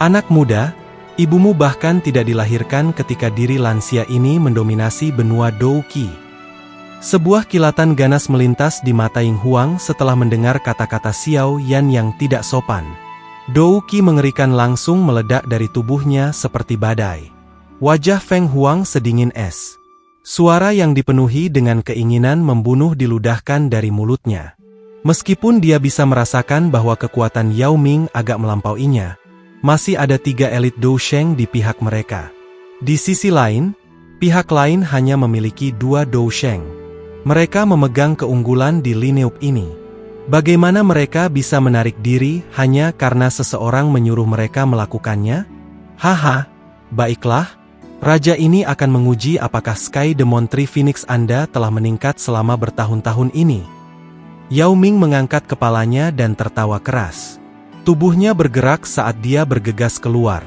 Anak muda, ibumu bahkan tidak dilahirkan ketika diri lansia ini mendominasi benua Dou Qi. Sebuah kilatan ganas melintas di mata Ying Huang setelah mendengar kata-kata Xiao Yan yang tidak sopan. Dou Qi mengerikan langsung meledak dari tubuhnya seperti badai. Wajah Feng Huang sedingin es. Suara yang dipenuhi dengan keinginan membunuh diludahkan dari mulutnya. Meskipun dia bisa merasakan bahwa kekuatan Yao Ming agak melampauinya, masih ada 3 elit Dou Sheng di pihak mereka. Di sisi lain, pihak lain hanya memiliki 2 Dou Sheng. Mereka memegang keunggulan di lineup ini. Bagaimana mereka bisa menarik diri hanya karena seseorang menyuruh mereka melakukannya? Haha, baiklah. Raja ini akan menguji apakah Sky Demon Tree Phoenix Anda telah meningkat selama bertahun-tahun ini. Yao Ming mengangkat kepalanya dan tertawa keras. Tubuhnya bergerak saat dia bergegas keluar.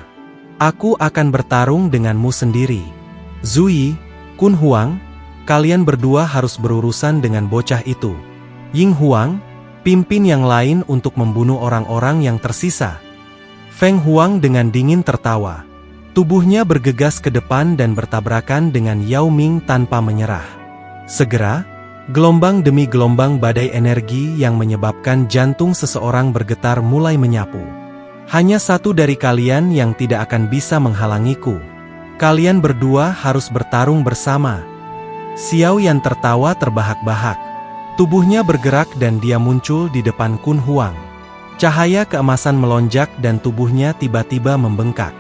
Aku akan bertarung denganmu sendiri. Zui, Kun Huang, kalian berdua harus berurusan dengan bocah itu. Ying Huang, pimpin yang lain untuk membunuh orang-orang yang tersisa. Feng Huang dengan dingin tertawa. Tubuhnya bergegas ke depan dan bertabrakan dengan Yao Ming tanpa menyerah. Segera, gelombang demi gelombang badai energi yang menyebabkan jantung seseorang bergetar mulai menyapu. Hanya 1 dari kalian yang tidak akan bisa menghalangiku. Kalian berdua harus bertarung bersama. Xiao Yan tertawa terbahak-bahak. Tubuhnya bergerak dan dia muncul di depan Kun Huang. Cahaya keemasan melonjak dan tubuhnya tiba-tiba membengkak.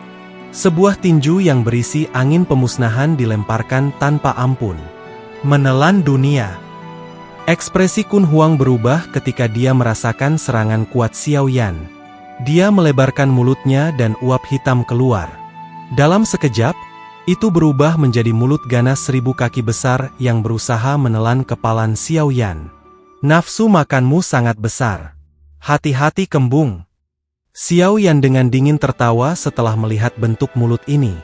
Sebuah tinju yang berisi angin pemusnahan dilemparkan tanpa ampun, menelan dunia. Ekspresi Kun Huang berubah ketika dia merasakan serangan kuat Xiao Yan. Dia melebarkan mulutnya dan uap hitam keluar. Dalam sekejap, itu berubah menjadi mulut ganas 1000 kaki besar yang berusaha menelan kepalan Xiao Yan. Nafsu makanmu sangat besar. Hati-hati kembung. Xiao Yan dengan dingin tertawa setelah melihat bentuk mulut ini.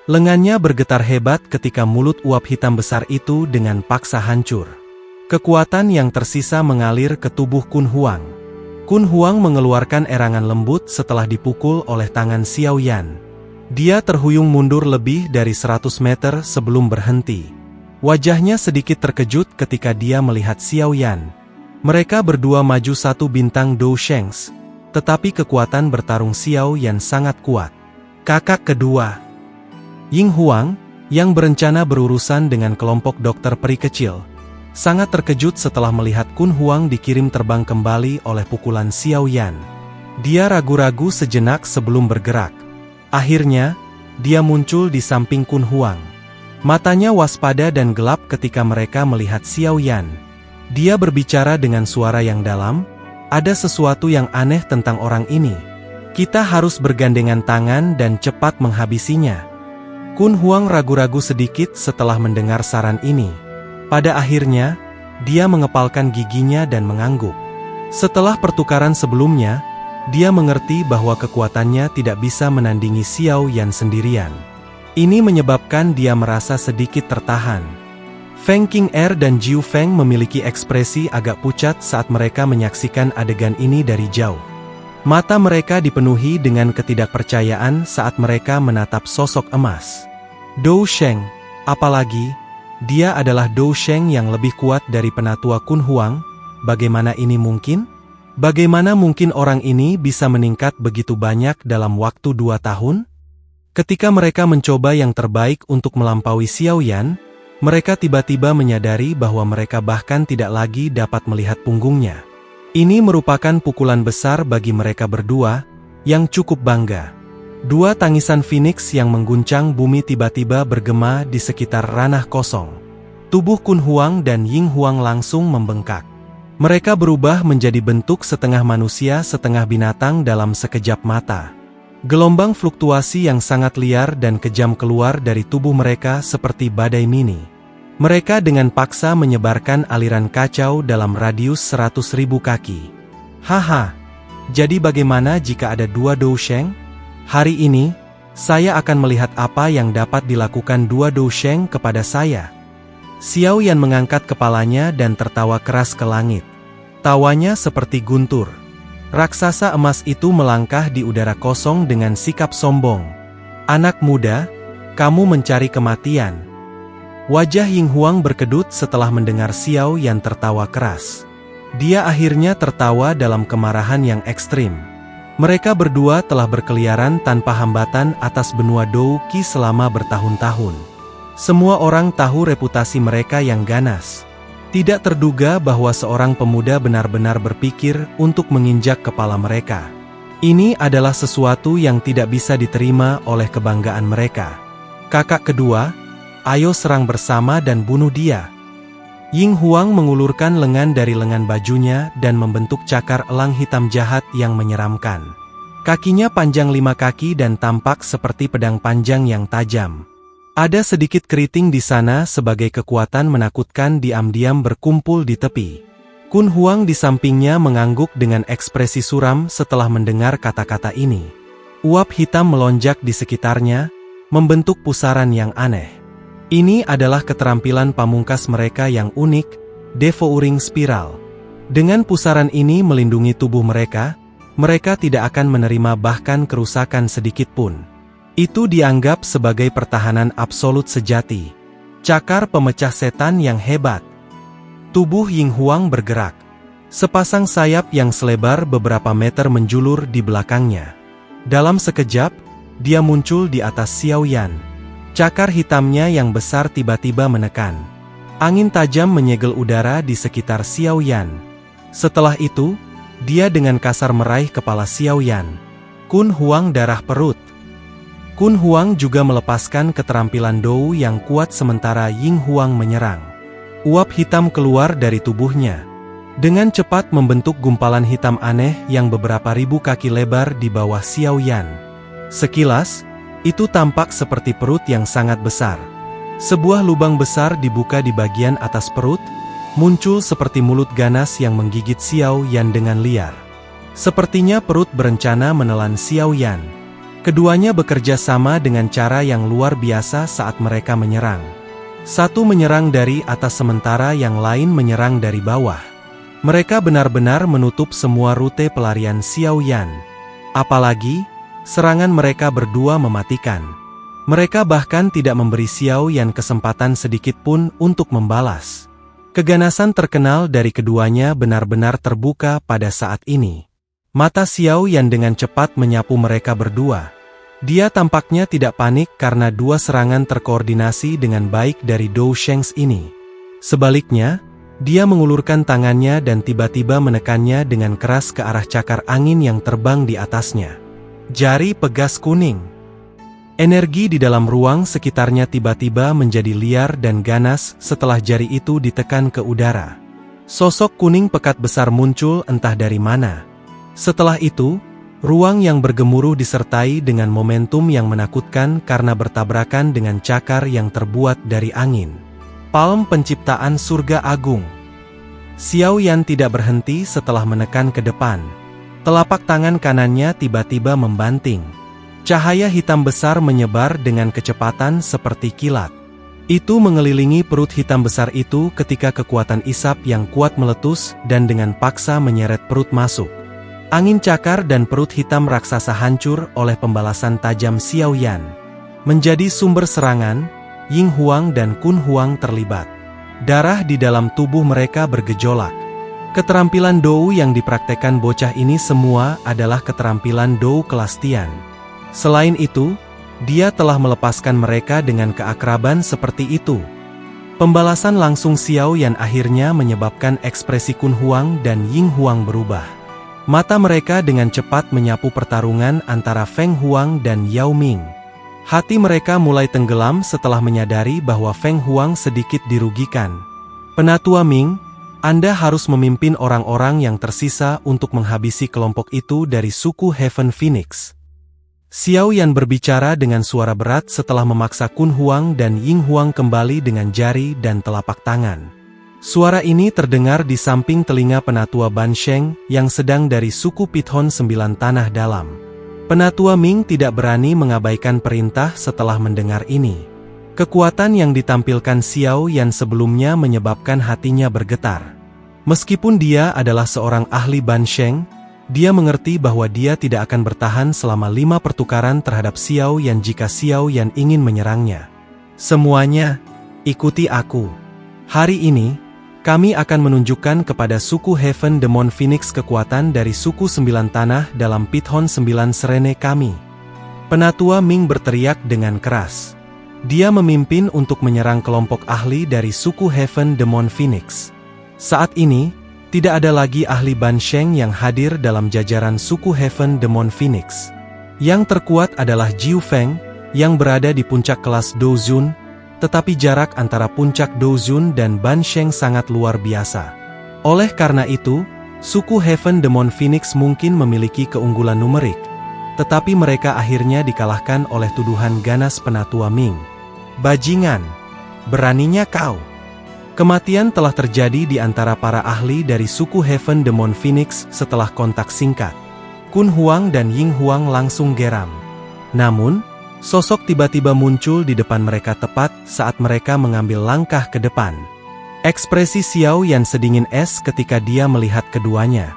Lengannya bergetar hebat ketika mulut uap hitam besar itu dengan paksa hancur. Kekuatan yang tersisa mengalir ke tubuh Kun Huang. Kun Huang mengeluarkan erangan lembut setelah dipukul oleh tangan Xiao Yan. Dia terhuyung mundur lebih dari 100 meter sebelum berhenti. Wajahnya sedikit terkejut ketika dia melihat Xiao Yan. Mereka berdua maju satu bintang Dou Shengs, tetapi kekuatan bertarung Xiao Yan sangat kuat. Kakak kedua, Ying Huang, yang berencana berurusan dengan kelompok dokter peri kecil, sangat terkejut setelah melihat Kun Huang dikirim terbang kembali oleh pukulan Xiao Yan. Dia ragu-ragu sejenak sebelum bergerak. Akhirnya, dia muncul di samping Kun Huang. Matanya waspada dan gelap ketika mereka melihat Xiao Yan. Dia berbicara dengan suara yang dalam, "Ada sesuatu yang aneh tentang orang ini. Kita harus bergandengan tangan dan cepat menghabisinya." Kun Huang ragu-ragu sedikit setelah mendengar saran ini. Pada akhirnya, dia mengepalkan giginya dan mengangguk. Setelah pertukaran sebelumnya, dia mengerti bahwa kekuatannya tidak bisa menandingi Xiao Yan sendirian. Ini menyebabkan dia merasa sedikit tertahan. Feng Qing'er dan Jiu Feng memiliki ekspresi agak pucat saat mereka menyaksikan adegan ini dari jauh. Mata mereka dipenuhi dengan ketidakpercayaan saat mereka menatap sosok emas Dou Sheng. Apalagi, dia adalah Dou Sheng yang lebih kuat dari penatua Kun Huang. Bagaimana ini mungkin? Bagaimana mungkin orang ini bisa meningkat begitu banyak dalam waktu 2 tahun? Ketika mereka mencoba yang terbaik untuk melampaui Xiao Yan, mereka tiba-tiba menyadari bahwa mereka bahkan tidak lagi dapat melihat punggungnya. Ini merupakan pukulan besar bagi mereka berdua, yang cukup bangga. Dua tangisan Phoenix yang mengguncang bumi tiba-tiba bergema di sekitar ranah kosong. Tubuh Kun Huang dan Ying Huang langsung membengkak. Mereka berubah menjadi bentuk setengah manusia setengah binatang dalam sekejap mata. Gelombang fluktuasi yang sangat liar dan kejam keluar dari tubuh mereka seperti badai mini. Mereka dengan paksa menyebarkan aliran kacau dalam radius 100.000 kaki. Haha, jadi bagaimana jika ada 2 Dou Sheng? Hari ini, saya akan melihat apa yang dapat dilakukan 2 Dou Sheng kepada saya. Xiao Yan mengangkat kepalanya dan tertawa keras ke langit. Tawanya seperti guntur. Raksasa emas itu melangkah di udara kosong dengan sikap sombong. "Anak muda, kamu mencari kematian." Wajah Ying Huang berkedut setelah mendengar Xiao Yan tertawa keras. Dia akhirnya tertawa dalam kemarahan yang ekstrim. Mereka berdua telah berkeliaran tanpa hambatan atas benua Dou Qi selama bertahun-tahun. Semua orang tahu reputasi mereka yang ganas. Tidak terduga bahwa seorang pemuda benar-benar berpikir untuk menginjak kepala mereka. Ini adalah sesuatu yang tidak bisa diterima oleh kebanggaan mereka. "Kakak kedua, ayo serang bersama dan bunuh dia." Ying Huang mengulurkan lengan dari lengan bajunya dan membentuk cakar elang hitam jahat yang menyeramkan. Kakinya panjang 5 kaki dan tampak seperti pedang panjang yang tajam. Ada sedikit keriting di sana sebagai kekuatan menakutkan diam-diam berkumpul di tepi. Kun Huang di sampingnya mengangguk dengan ekspresi suram setelah mendengar kata-kata ini. Uap hitam melonjak di sekitarnya, membentuk pusaran yang aneh. Ini adalah keterampilan pamungkas mereka yang unik, Devouring Spiral. Dengan pusaran ini melindungi tubuh mereka, mereka tidak akan menerima bahkan kerusakan sedikit pun. Itu dianggap sebagai pertahanan absolut sejati. Cakar pemecah setan yang hebat. Tubuh Ying Huang bergerak. Sepasang sayap yang selebar beberapa meter menjulur di belakangnya. Dalam sekejap, dia muncul di atas Xiao Yan. Cakar hitamnya yang besar tiba-tiba menekan. Angin tajam menyegel udara di sekitar Xiao Yan. Setelah itu, dia dengan kasar meraih kepala Xiao Yan. Kun Huang darah perut. Kun Huang juga melepaskan keterampilan Dou yang kuat sementara Ying Huang menyerang. Uap hitam keluar dari tubuhnya. Dengan cepat membentuk gumpalan hitam aneh yang beberapa ribu kaki lebar di bawah Xiao Yan. Sekilas, itu tampak seperti perut yang sangat besar. Sebuah lubang besar dibuka di bagian atas perut, muncul seperti mulut ganas yang menggigit Xiao Yan dengan liar. Sepertinya perut berencana menelan Xiao Yan. Keduanya bekerja sama dengan cara yang luar biasa saat mereka menyerang. Satu menyerang dari atas sementara yang lain menyerang dari bawah. Mereka benar-benar menutup semua rute pelarian Xiao Yan. Apalagi, serangan mereka berdua mematikan. Mereka bahkan tidak memberi Xiao Yan kesempatan sedikit pun untuk membalas. Keganasan terkenal dari keduanya benar-benar terbuka pada saat ini. Mata Xiao Yan dengan cepat menyapu mereka berdua. Dia tampaknya tidak panik karena dua serangan terkoordinasi dengan baik dari Dou Shengs ini. Sebaliknya, dia mengulurkan tangannya dan tiba-tiba menekannya dengan keras ke arah cakar angin yang terbang di atasnya. Jari pegas kuning. Energi di dalam ruang sekitarnya tiba-tiba menjadi liar dan ganas setelah jari itu ditekan ke udara. Sosok kuning pekat besar muncul entah dari mana. Setelah itu, ruang yang bergemuruh disertai dengan momentum yang menakutkan karena bertabrakan dengan cakar yang terbuat dari angin. Palm penciptaan surga agung. Xiao Yan tidak berhenti setelah menekan ke depan. Telapak tangan kanannya tiba-tiba membanting. Cahaya hitam besar menyebar dengan kecepatan seperti kilat. Itu mengelilingi perut hitam besar itu ketika kekuatan isap yang kuat meletus dan dengan paksa menyeret perut masuk. Angin cakar dan perut hitam raksasa hancur oleh pembalasan tajam Xiao Yan. Menjadi sumber serangan, Ying Huang dan Kun Huang terlibat. Darah di dalam tubuh mereka bergejolak. Keterampilan Dou yang dipraktekkan bocah ini semua adalah keterampilan Dou kelas Tian. Selain itu, dia telah melepaskan mereka dengan keakraban seperti itu. Pembalasan langsung Xiao Yan akhirnya menyebabkan ekspresi Kun Huang dan Ying Huang berubah. Mata mereka dengan cepat menyapu pertarungan antara Feng Huang dan Yao Ming. Hati mereka mulai tenggelam setelah menyadari bahwa Feng Huang sedikit dirugikan. Penatua Ming, Anda harus memimpin orang-orang yang tersisa untuk menghabisi kelompok itu dari suku Heaven Phoenix. Xiao Yan berbicara dengan suara berat setelah memaksa Kun Huang dan Ying Huang kembali dengan jari dan telapak tangan. Suara ini terdengar di samping telinga penatua Ban Sheng yang sedang dari suku Pithon 9 Tanah Dalam. Penatua Ming tidak berani mengabaikan perintah setelah mendengar ini. Kekuatan yang ditampilkan Xiao Yan sebelumnya menyebabkan hatinya bergetar. Meskipun dia adalah seorang ahli Ban Sheng, dia mengerti bahwa dia tidak akan bertahan selama 5 pertukaran terhadap Xiao Yan jika Xiao Yan ingin menyerangnya. Semuanya, ikuti aku. Hari ini, kami akan menunjukkan kepada suku Heaven Demon Phoenix kekuatan dari suku 9 Tanah dalam Pithon 9 Serene kami. Penatua Ming berteriak dengan keras. Dia memimpin untuk menyerang kelompok ahli dari suku Heaven Demon Phoenix. Saat ini, tidak ada lagi ahli Ban Sheng yang hadir dalam jajaran suku Heaven Demon Phoenix. Yang terkuat adalah Jiu Feng, yang berada di puncak kelas Douzun, tetapi jarak antara puncak Douzun dan Ban Sheng sangat luar biasa. Oleh karena itu, suku Heaven Demon Phoenix mungkin memiliki keunggulan numerik, tetapi mereka akhirnya dikalahkan oleh tuduhan ganas penatua Ming. Bajingan! Beraninya kau! Kematian telah terjadi di antara para ahli dari suku Heaven Demon Phoenix setelah kontak singkat. Kun Huang dan Ying Huang langsung geram. Namun, sosok tiba-tiba muncul di depan mereka tepat saat mereka mengambil langkah ke depan. Ekspresi Xiao Yan sedingin es ketika dia melihat keduanya.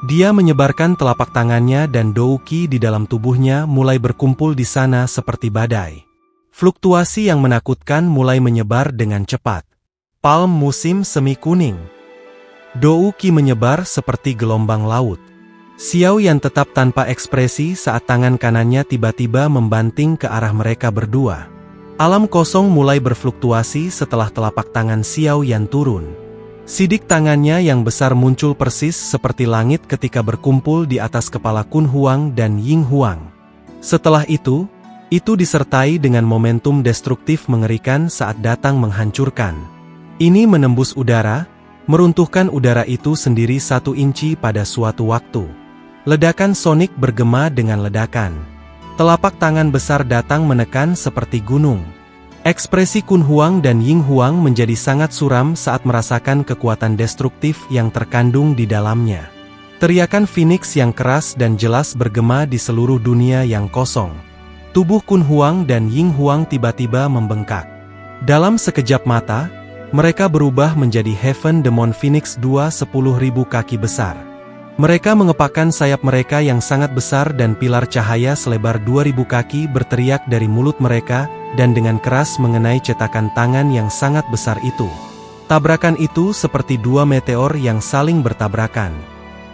Dia menyebarkan telapak tangannya dan Dou Qi di dalam tubuhnya mulai berkumpul di sana seperti badai. Fluktuasi yang menakutkan mulai menyebar dengan cepat. Palm musim semi kuning. Dou Qi menyebar seperti gelombang laut. Xiao Yan tetap tanpa ekspresi saat tangan kanannya tiba-tiba membanting ke arah mereka berdua. Alam kosong mulai berfluktuasi setelah telapak tangan Xiao Yan turun. Sidik tangannya yang besar muncul persis seperti langit ketika berkumpul di atas kepala Kun Huang dan Ying Huang. Setelah itu disertai dengan momentum destruktif mengerikan saat datang menghancurkan. Ini menembus udara, meruntuhkan udara itu sendiri 1 inci pada suatu waktu. Ledakan sonik bergema dengan ledakan. Telapak tangan besar datang menekan seperti gunung. Ekspresi Kun Huang dan Ying Huang menjadi sangat suram saat merasakan kekuatan destruktif yang terkandung di dalamnya. Teriakan Phoenix yang keras dan jelas bergema di seluruh dunia yang kosong. Tubuh Kun Huang dan Ying Huang tiba-tiba membengkak. Dalam sekejap mata, mereka berubah menjadi Heaven Demon Phoenix 2 10.000 kaki besar. Mereka mengepakkan sayap mereka yang sangat besar dan pilar cahaya selebar 2000 kaki berteriak dari mulut mereka dan dengan keras mengenai cetakan tangan yang sangat besar itu. Tabrakan itu seperti 2 meteor yang saling bertabrakan.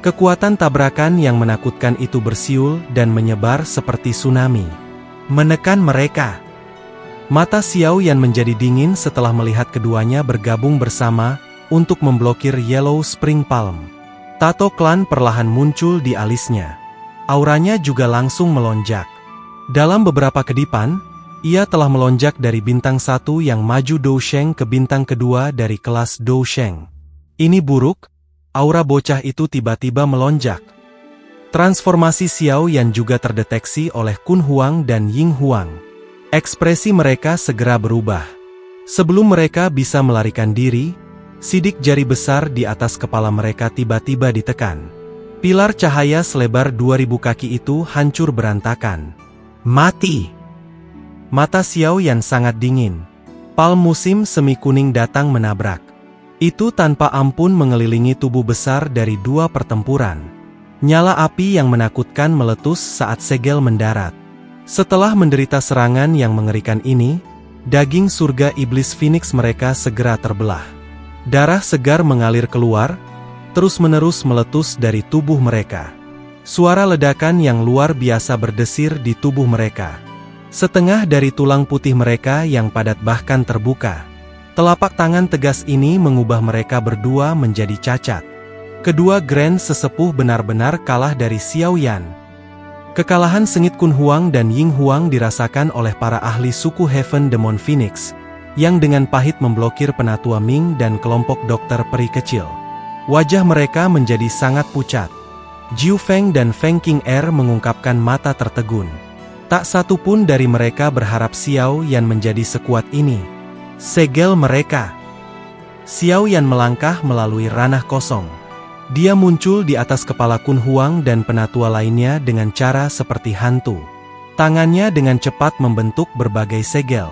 Kekuatan tabrakan yang menakutkan itu bersiul dan menyebar seperti tsunami, menekan mereka. Mata Xiao Yan menjadi dingin setelah melihat keduanya bergabung bersama untuk memblokir Yellow Spring Palm. Tato klan perlahan muncul di alisnya. Auranya juga langsung melonjak. Dalam beberapa kedipan, ia telah melonjak dari bintang 1 yang maju Dousheng ke bintang kedua dari kelas Dousheng. Ini buruk, aura bocah itu tiba-tiba melonjak. Transformasi Xiao Yan juga terdeteksi oleh Kun Huang dan Ying Huang. Ekspresi mereka segera berubah. Sebelum mereka bisa melarikan diri, sidik jari besar di atas kepala mereka tiba-tiba ditekan. Pilar cahaya selebar 2000 kaki itu hancur berantakan. Mati! Mata Xiao Yan sangat dingin. Palm musim semi kuning datang menabrak. Itu tanpa ampun mengelilingi tubuh besar dari 2 pertempuran. Nyala api yang menakutkan meletus saat segel mendarat. Setelah menderita serangan yang mengerikan ini, daging surga iblis Phoenix mereka segera terbelah. Darah segar mengalir keluar, terus-menerus meletus dari tubuh mereka. Suara ledakan yang luar biasa berdesir di tubuh mereka. Setengah dari tulang putih mereka yang padat bahkan terbuka. Telapak tangan tegas ini mengubah mereka berdua menjadi cacat. Kedua Grand sesepuh benar-benar kalah dari Xiao Yan. Kekalahan sengit Kun Huang dan Ying Huang dirasakan oleh para ahli suku Heaven Demon Phoenix, yang dengan pahit memblokir Penatua Ming dan kelompok dokter peri kecil. Wajah mereka menjadi sangat pucat. Jiu Feng dan Feng King Er mengungkapkan mata tertegun. Tak satu pun dari mereka berharap Xiao Yan menjadi sekuat ini. Segel mereka. Xiao Yan melangkah melalui ranah kosong. Dia muncul di atas kepala Kun Huang dan penatua lainnya dengan cara seperti hantu. Tangannya dengan cepat membentuk berbagai segel.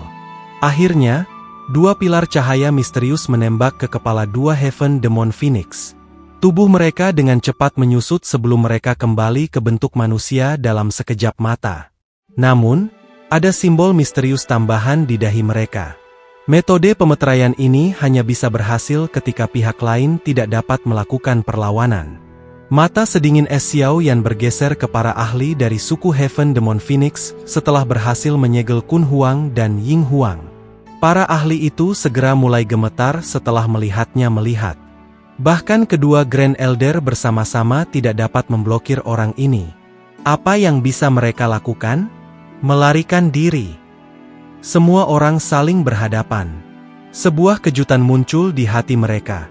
Akhirnya, 2 pilar cahaya misterius menembak ke kepala 2 Heaven Demon Phoenix. Tubuh mereka dengan cepat menyusut sebelum mereka kembali ke bentuk manusia dalam sekejap mata. Namun, ada simbol misterius tambahan di dahi mereka. Metode pemeteraian ini hanya bisa berhasil ketika pihak lain tidak dapat melakukan perlawanan. Mata sedingin es Xiao Yan bergeser ke para ahli dari suku Heaven Demon Phoenix setelah berhasil menyegel Kun Huang dan Ying Huang. Para ahli itu segera mulai gemetar setelah melihatnya melihat. Bahkan kedua Grand Elder bersama-sama tidak dapat memblokir orang ini. Apa yang bisa mereka lakukan? Melarikan diri. Semua orang saling berhadapan. Sebuah kejutan muncul di hati mereka.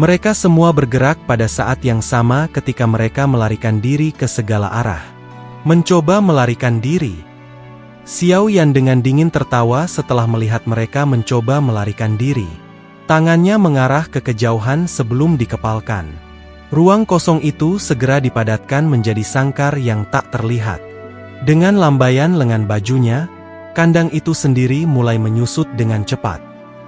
Mereka semua bergerak pada saat yang sama ketika mereka melarikan diri ke segala arah. Mencoba melarikan diri. Xiao Yan dengan dingin tertawa setelah melihat mereka mencoba melarikan diri. Tangannya mengarah ke kejauhan sebelum dikepalkan. Ruang kosong itu segera dipadatkan menjadi sangkar yang tak terlihat. Dengan lambaian lengan bajunya, kandang itu sendiri mulai menyusut dengan cepat.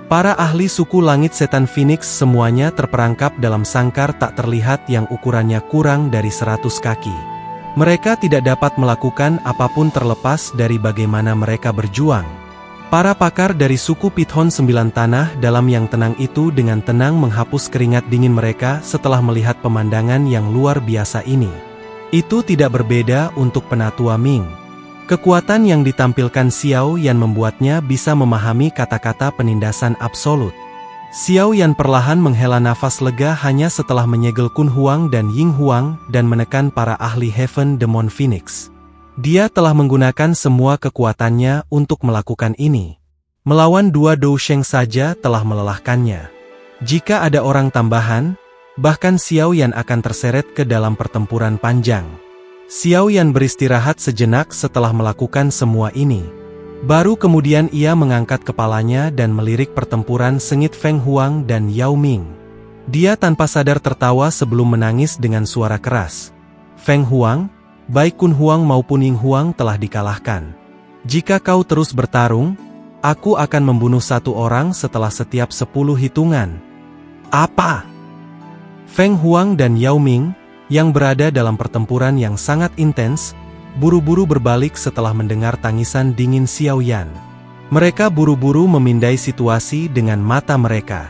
Para ahli suku langit setan Phoenix semuanya terperangkap dalam sangkar tak terlihat yang ukurannya kurang dari 100 kaki. Mereka tidak dapat melakukan apapun terlepas dari bagaimana mereka berjuang. Para pakar dari suku Pithon 9 Tanah dalam yang tenang itu dengan tenang menghapus keringat dingin mereka setelah melihat pemandangan yang luar biasa ini. Itu tidak berbeda untuk Penatua Ming. Kekuatan yang ditampilkan Xiao Yan membuatnya bisa memahami kata-kata penindasan absolut. Xiao Yan perlahan menghela nafas lega hanya setelah menyegel Kun Huang dan Ying Huang dan menekan para ahli Heaven Demon Phoenix. Dia telah menggunakan semua kekuatannya untuk melakukan ini. Melawan dua Dou Sheng saja telah melelahkannya. Jika ada orang tambahan, bahkan Xiao Yan akan terseret ke dalam pertempuran panjang. Xiao Yan beristirahat sejenak setelah melakukan semua ini. Baru kemudian ia mengangkat kepalanya dan melirik pertempuran sengit Feng Huang dan Yao Ming. Dia tanpa sadar tertawa sebelum menangis dengan suara keras. Feng Huang, baik Kun Huang maupun Ying Huang telah dikalahkan. Jika kau terus bertarung, aku akan membunuh satu orang setelah setiap 10 hitungan. Apa? Feng Huang dan Yao Ming, yang berada dalam pertempuran yang sangat intens, buru-buru berbalik setelah mendengar tangisan dingin Xiao Yan. Mereka buru-buru memindai situasi dengan mata mereka.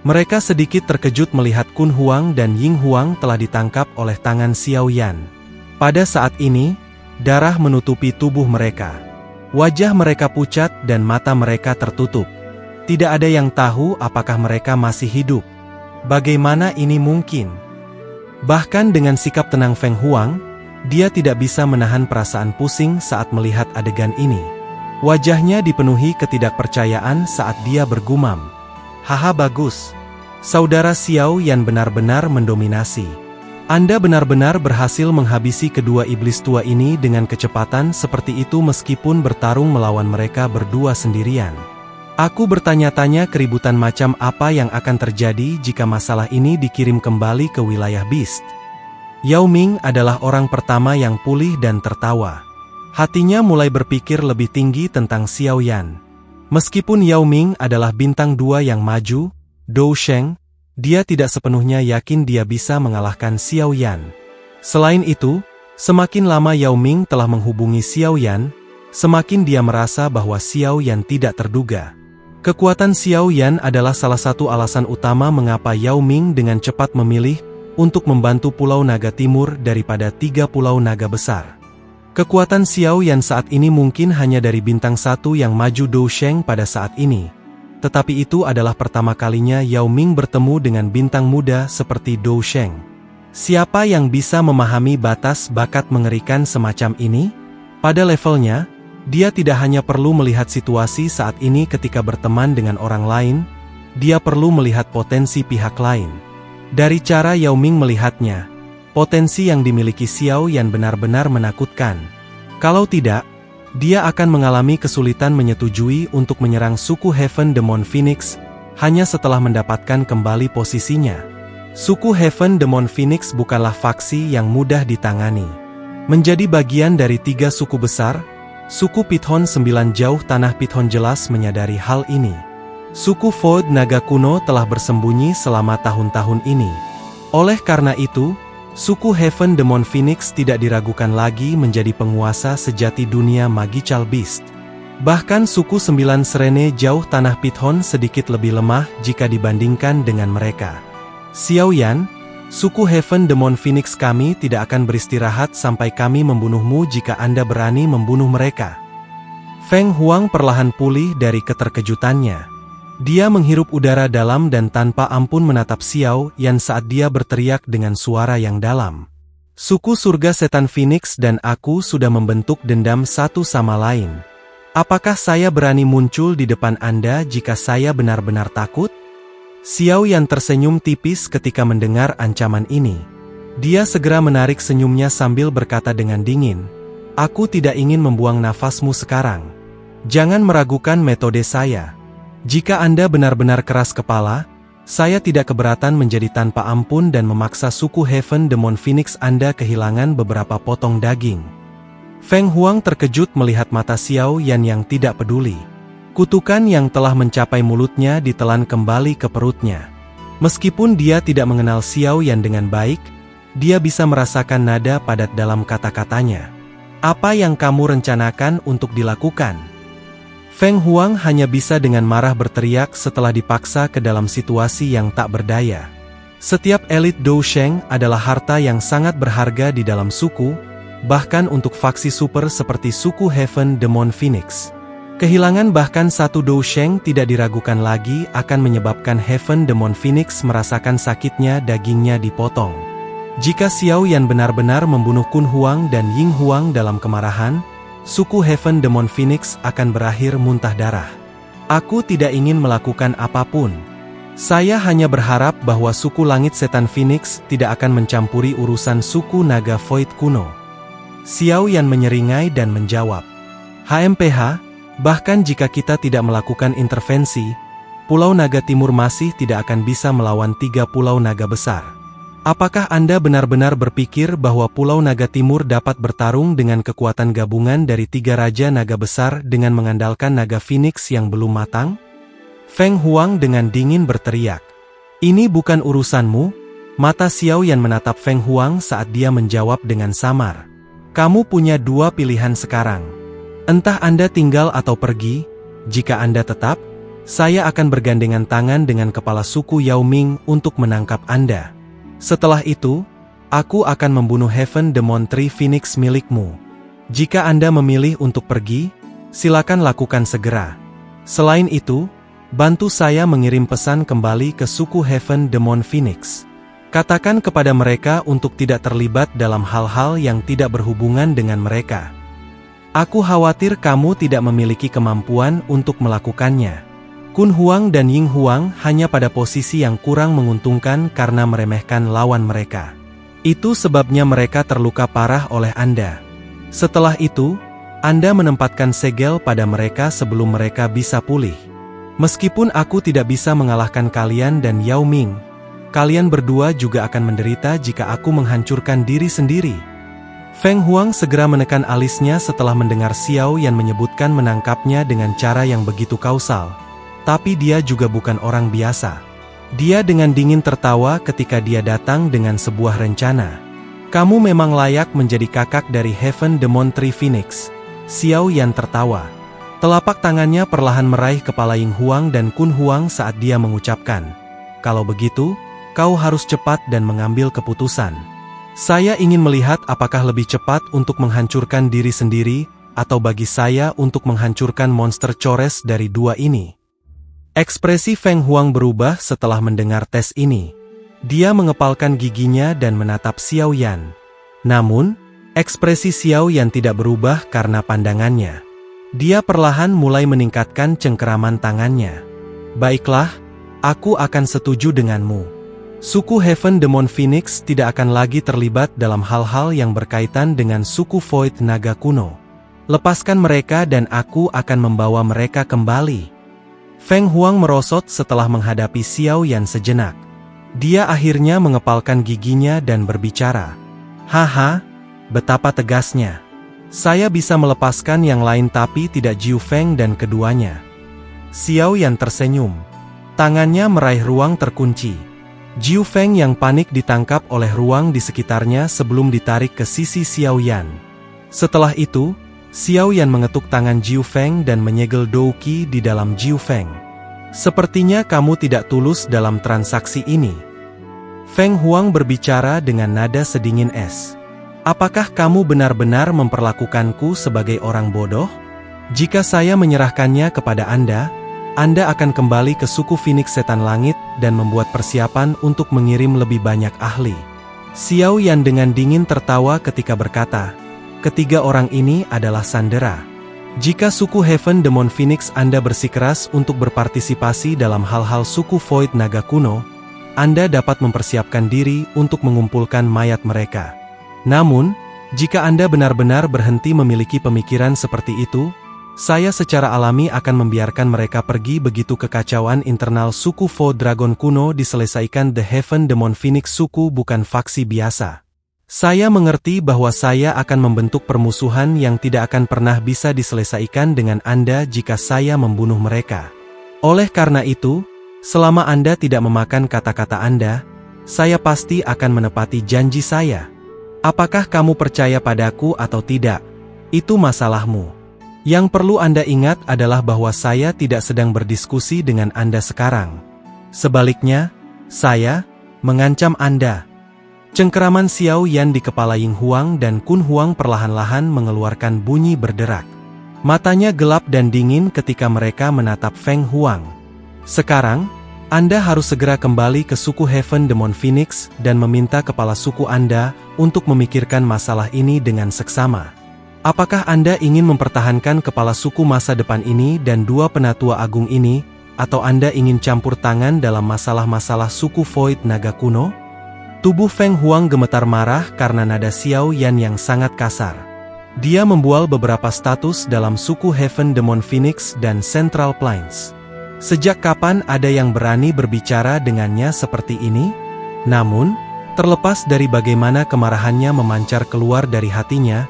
Mereka sedikit terkejut melihat Kun Huang dan Ying Huang telah ditangkap oleh tangan Xiao Yan. Pada saat ini, darah menutupi tubuh mereka. Wajah mereka pucat dan mata mereka tertutup. Tidak ada yang tahu apakah mereka masih hidup. Bagaimana ini mungkin? Bahkan dengan sikap tenang Feng Huang, dia tidak bisa menahan perasaan pusing saat melihat adegan ini. Wajahnya dipenuhi ketidakpercayaan saat dia bergumam. Haha, bagus. Saudara Xiao Yan benar-benar mendominasi. Anda benar-benar berhasil menghabisi kedua iblis tua ini dengan kecepatan seperti itu meskipun bertarung melawan mereka berdua sendirian. Aku bertanya-tanya keributan macam apa yang akan terjadi jika masalah ini dikirim kembali ke wilayah Beast. Yao Ming adalah orang pertama yang pulih dan tertawa. Hatinya mulai berpikir lebih tinggi tentang Xiao Yan. Meskipun Yao Ming adalah bintang 2 yang maju, Dou Sheng, dia tidak sepenuhnya yakin dia bisa mengalahkan Xiao Yan. Selain itu, semakin lama Yao Ming telah menghubungi Xiao Yan, semakin dia merasa bahwa Xiao Yan tidak terduga. Kekuatan Xiao Yan adalah salah satu alasan utama mengapa Yao Ming dengan cepat memilih untuk membantu Pulau Naga Timur daripada 3 Pulau Naga Besar. Kekuatan Xiao Yan saat ini mungkin hanya dari bintang 1 yang maju Dou Sheng pada saat ini. Tetapi itu adalah pertama kalinya Yao Ming bertemu dengan bintang muda seperti Dou Sheng. Siapa yang bisa memahami batas bakat mengerikan semacam ini? Pada levelnya, dia tidak hanya perlu melihat situasi saat ini ketika berteman dengan orang lain, dia perlu melihat potensi pihak lain. Dari cara Yao Ming melihatnya, potensi yang dimiliki Xiao Yan benar-benar menakutkan. Kalau tidak, dia akan mengalami kesulitan menyetujui untuk menyerang suku Heaven Demon Phoenix, hanya setelah mendapatkan kembali posisinya. Suku Heaven Demon Phoenix bukanlah faksi yang mudah ditangani. Menjadi bagian dari 3 suku besar, suku Pithon 9 Jauh Tanah Pithon jelas menyadari hal ini. Suku Void Naga Kuno telah bersembunyi selama tahun-tahun ini. Oleh karena itu, suku Heaven Demon Phoenix tidak diragukan lagi menjadi penguasa sejati dunia Magical Beast. Bahkan suku 9 Serene Jauh Tanah Pithon sedikit lebih lemah jika dibandingkan dengan mereka. Xiao Yan, suku Heaven Demon Phoenix kami tidak akan beristirahat sampai kami membunuhmu jika Anda berani membunuh mereka. Feng Huang perlahan pulih dari keterkejutannya. Dia menghirup udara dalam dan tanpa ampun menatap Xiao Yan saat dia berteriak dengan suara yang dalam. Suku Surga Setan Phoenix dan aku sudah membentuk dendam satu sama lain. Apakah saya berani muncul di depan Anda jika saya benar-benar takut? Xiao Yan tersenyum tipis ketika mendengar ancaman ini. Dia segera menarik senyumnya sambil berkata dengan dingin, "Aku tidak ingin membuang nafasmu sekarang. Jangan meragukan metode saya. Jika Anda benar-benar keras kepala, saya tidak keberatan menjadi tanpa ampun dan memaksa suku Heaven Demon Phoenix Anda kehilangan beberapa potong daging." Feng Huang terkejut melihat mata Xiao Yan yang tidak peduli. Kutukan yang telah mencapai mulutnya ditelan kembali ke perutnya. Meskipun dia tidak mengenal Xiao Yan dengan baik, dia bisa merasakan nada padat dalam kata-katanya. Apa yang kamu rencanakan untuk dilakukan? Feng Huang hanya bisa dengan marah berteriak setelah dipaksa ke dalam situasi yang tak berdaya. Setiap elit Dou Sheng adalah harta yang sangat berharga di dalam suku, bahkan untuk faksi super seperti suku Heaven Demon Phoenix. Kehilangan bahkan satu Dou Sheng tidak diragukan lagi akan menyebabkan Heaven Demon Phoenix merasakan sakitnya dagingnya dipotong. Jika Xiao Yan benar-benar membunuh Kun Huang dan Ying Huang dalam kemarahan, suku Heaven Demon Phoenix akan berakhir muntah darah. Aku tidak ingin melakukan apapun. Saya hanya berharap bahwa suku Langit Setan Phoenix tidak akan mencampuri urusan suku Naga Void kuno. Xiao Yan menyeringai dan menjawab, HMPH, bahkan jika kita tidak melakukan intervensi, Pulau Naga Timur masih tidak akan bisa melawan 3 Pulau Naga besar. Apakah Anda benar-benar berpikir bahwa Pulau Naga Timur dapat bertarung dengan kekuatan gabungan dari 3 Raja Naga besar dengan mengandalkan Naga Phoenix yang belum matang? Feng Huang dengan dingin berteriak. Ini bukan urusanmu. Mata Xiao Yan menatap Feng Huang saat dia menjawab dengan samar. Kamu punya 2 pilihan sekarang. Entah Anda tinggal atau pergi. Jika Anda tetap, saya akan bergandengan tangan dengan kepala suku Yao Ming untuk menangkap Anda. Setelah itu, aku akan membunuh Heaven Demon Tree Phoenix milikmu. Jika Anda memilih untuk pergi, silakan lakukan segera. Selain itu, bantu saya mengirim pesan kembali ke suku Heaven Demon Phoenix. Katakan kepada mereka untuk tidak terlibat dalam hal-hal yang tidak berhubungan dengan mereka. Aku khawatir kamu tidak memiliki kemampuan untuk melakukannya. Kun Huang dan Ying Huang hanya pada posisi yang kurang menguntungkan karena meremehkan lawan mereka. Itu sebabnya mereka terluka parah oleh Anda. Setelah itu, Anda menempatkan segel pada mereka sebelum mereka bisa pulih. Meskipun aku tidak bisa mengalahkan kalian dan Yao Ming, kalian berdua juga akan menderita jika aku menghancurkan diri sendiri. Feng Huang segera menekan alisnya setelah mendengar Xiao Yan menyebutkan menangkapnya dengan cara yang begitu kausal. Tapi dia juga bukan orang biasa. Dia dengan dingin tertawa ketika dia datang dengan sebuah rencana. Kamu memang layak menjadi kakak dari Heaven Demon Tree Phoenix. Xiao Yan tertawa. Telapak tangannya perlahan meraih kepala Ying Huang dan Kun Huang saat dia mengucapkan, kalau begitu, kau harus cepat dan mengambil keputusan. Saya ingin melihat apakah lebih cepat untuk menghancurkan diri sendiri, atau bagi saya untuk menghancurkan monster cores dari 2 ini. Ekspresi Feng Huang berubah setelah mendengar tes ini. Dia mengepalkan giginya dan menatap Xiao Yan. Namun, ekspresi Xiao Yan tidak berubah karena pandangannya. Dia perlahan mulai meningkatkan cengkeraman tangannya. Baiklah, aku akan setuju denganmu. Suku Heaven Demon Phoenix tidak akan lagi terlibat dalam hal-hal yang berkaitan dengan suku Void Naga kuno. Lepaskan mereka dan aku akan membawa mereka kembali. Feng Huang merosot setelah menghadapi Xiao Yan sejenak. Dia akhirnya mengepalkan giginya dan berbicara. Haha, betapa tegasnya. Saya bisa melepaskan yang lain tapi tidak Jiu Feng dan keduanya. Xiao Yan tersenyum. Tangannya meraih ruang terkunci. Jiu Feng yang panik ditangkap oleh ruang di sekitarnya sebelum ditarik ke sisi Xiao Yan. Setelah itu, Xiao Yan mengetuk tangan Jiu Feng dan menyegel Dou Qi di dalam Jiu Feng. Sepertinya kamu tidak tulus dalam transaksi ini. Feng Huang berbicara dengan nada sedingin es. Apakah kamu benar-benar memperlakukanku sebagai orang bodoh? Jika saya menyerahkannya kepada Anda akan kembali ke suku Phoenix Setan Langit dan membuat persiapan untuk mengirim lebih banyak ahli. Xiao Yan dengan dingin tertawa ketika berkata, ketiga orang ini adalah sandera. Jika suku Heaven Demon Phoenix Anda bersikeras untuk berpartisipasi dalam hal-hal suku Void Naga kuno, Anda dapat mempersiapkan diri untuk mengumpulkan mayat mereka. Namun, jika Anda benar-benar berhenti memiliki pemikiran seperti itu, saya secara alami akan membiarkan mereka pergi begitu kekacauan internal suku Void Dragon kuno diselesaikan. The Heaven Demon Phoenix suku bukan faksi biasa. Saya mengerti bahwa saya akan membentuk permusuhan yang tidak akan pernah bisa diselesaikan dengan Anda jika saya membunuh mereka. Oleh karena itu, selama Anda tidak memakan kata-kata Anda, saya pasti akan menepati janji saya. Apakah kamu percaya padaku atau tidak? Itu masalahmu. Yang perlu Anda ingat adalah bahwa saya tidak sedang berdiskusi dengan Anda sekarang. Sebaliknya, saya mengancam Anda. Cengkeraman Xiao Yan di kepala Ying Huang dan Kun Huang perlahan-lahan mengeluarkan bunyi berderak. Matanya gelap dan dingin ketika mereka menatap Feng Huang. Sekarang, Anda harus segera kembali ke suku Heaven Demon Phoenix dan meminta kepala suku Anda untuk memikirkan masalah ini dengan seksama. Apakah Anda ingin mempertahankan kepala suku masa depan ini dan dua penatua agung ini, atau Anda ingin campur tangan dalam masalah-masalah suku Void Naga kuno? Tubuh Feng Huang gemetar marah karena nada Xiao Yan yang sangat kasar. Dia membual beberapa status dalam suku Heaven Demon Phoenix dan Central Plains. Sejak kapan ada yang berani berbicara dengannya seperti ini? Namun, terlepas dari bagaimana kemarahannya memancar keluar dari hatinya,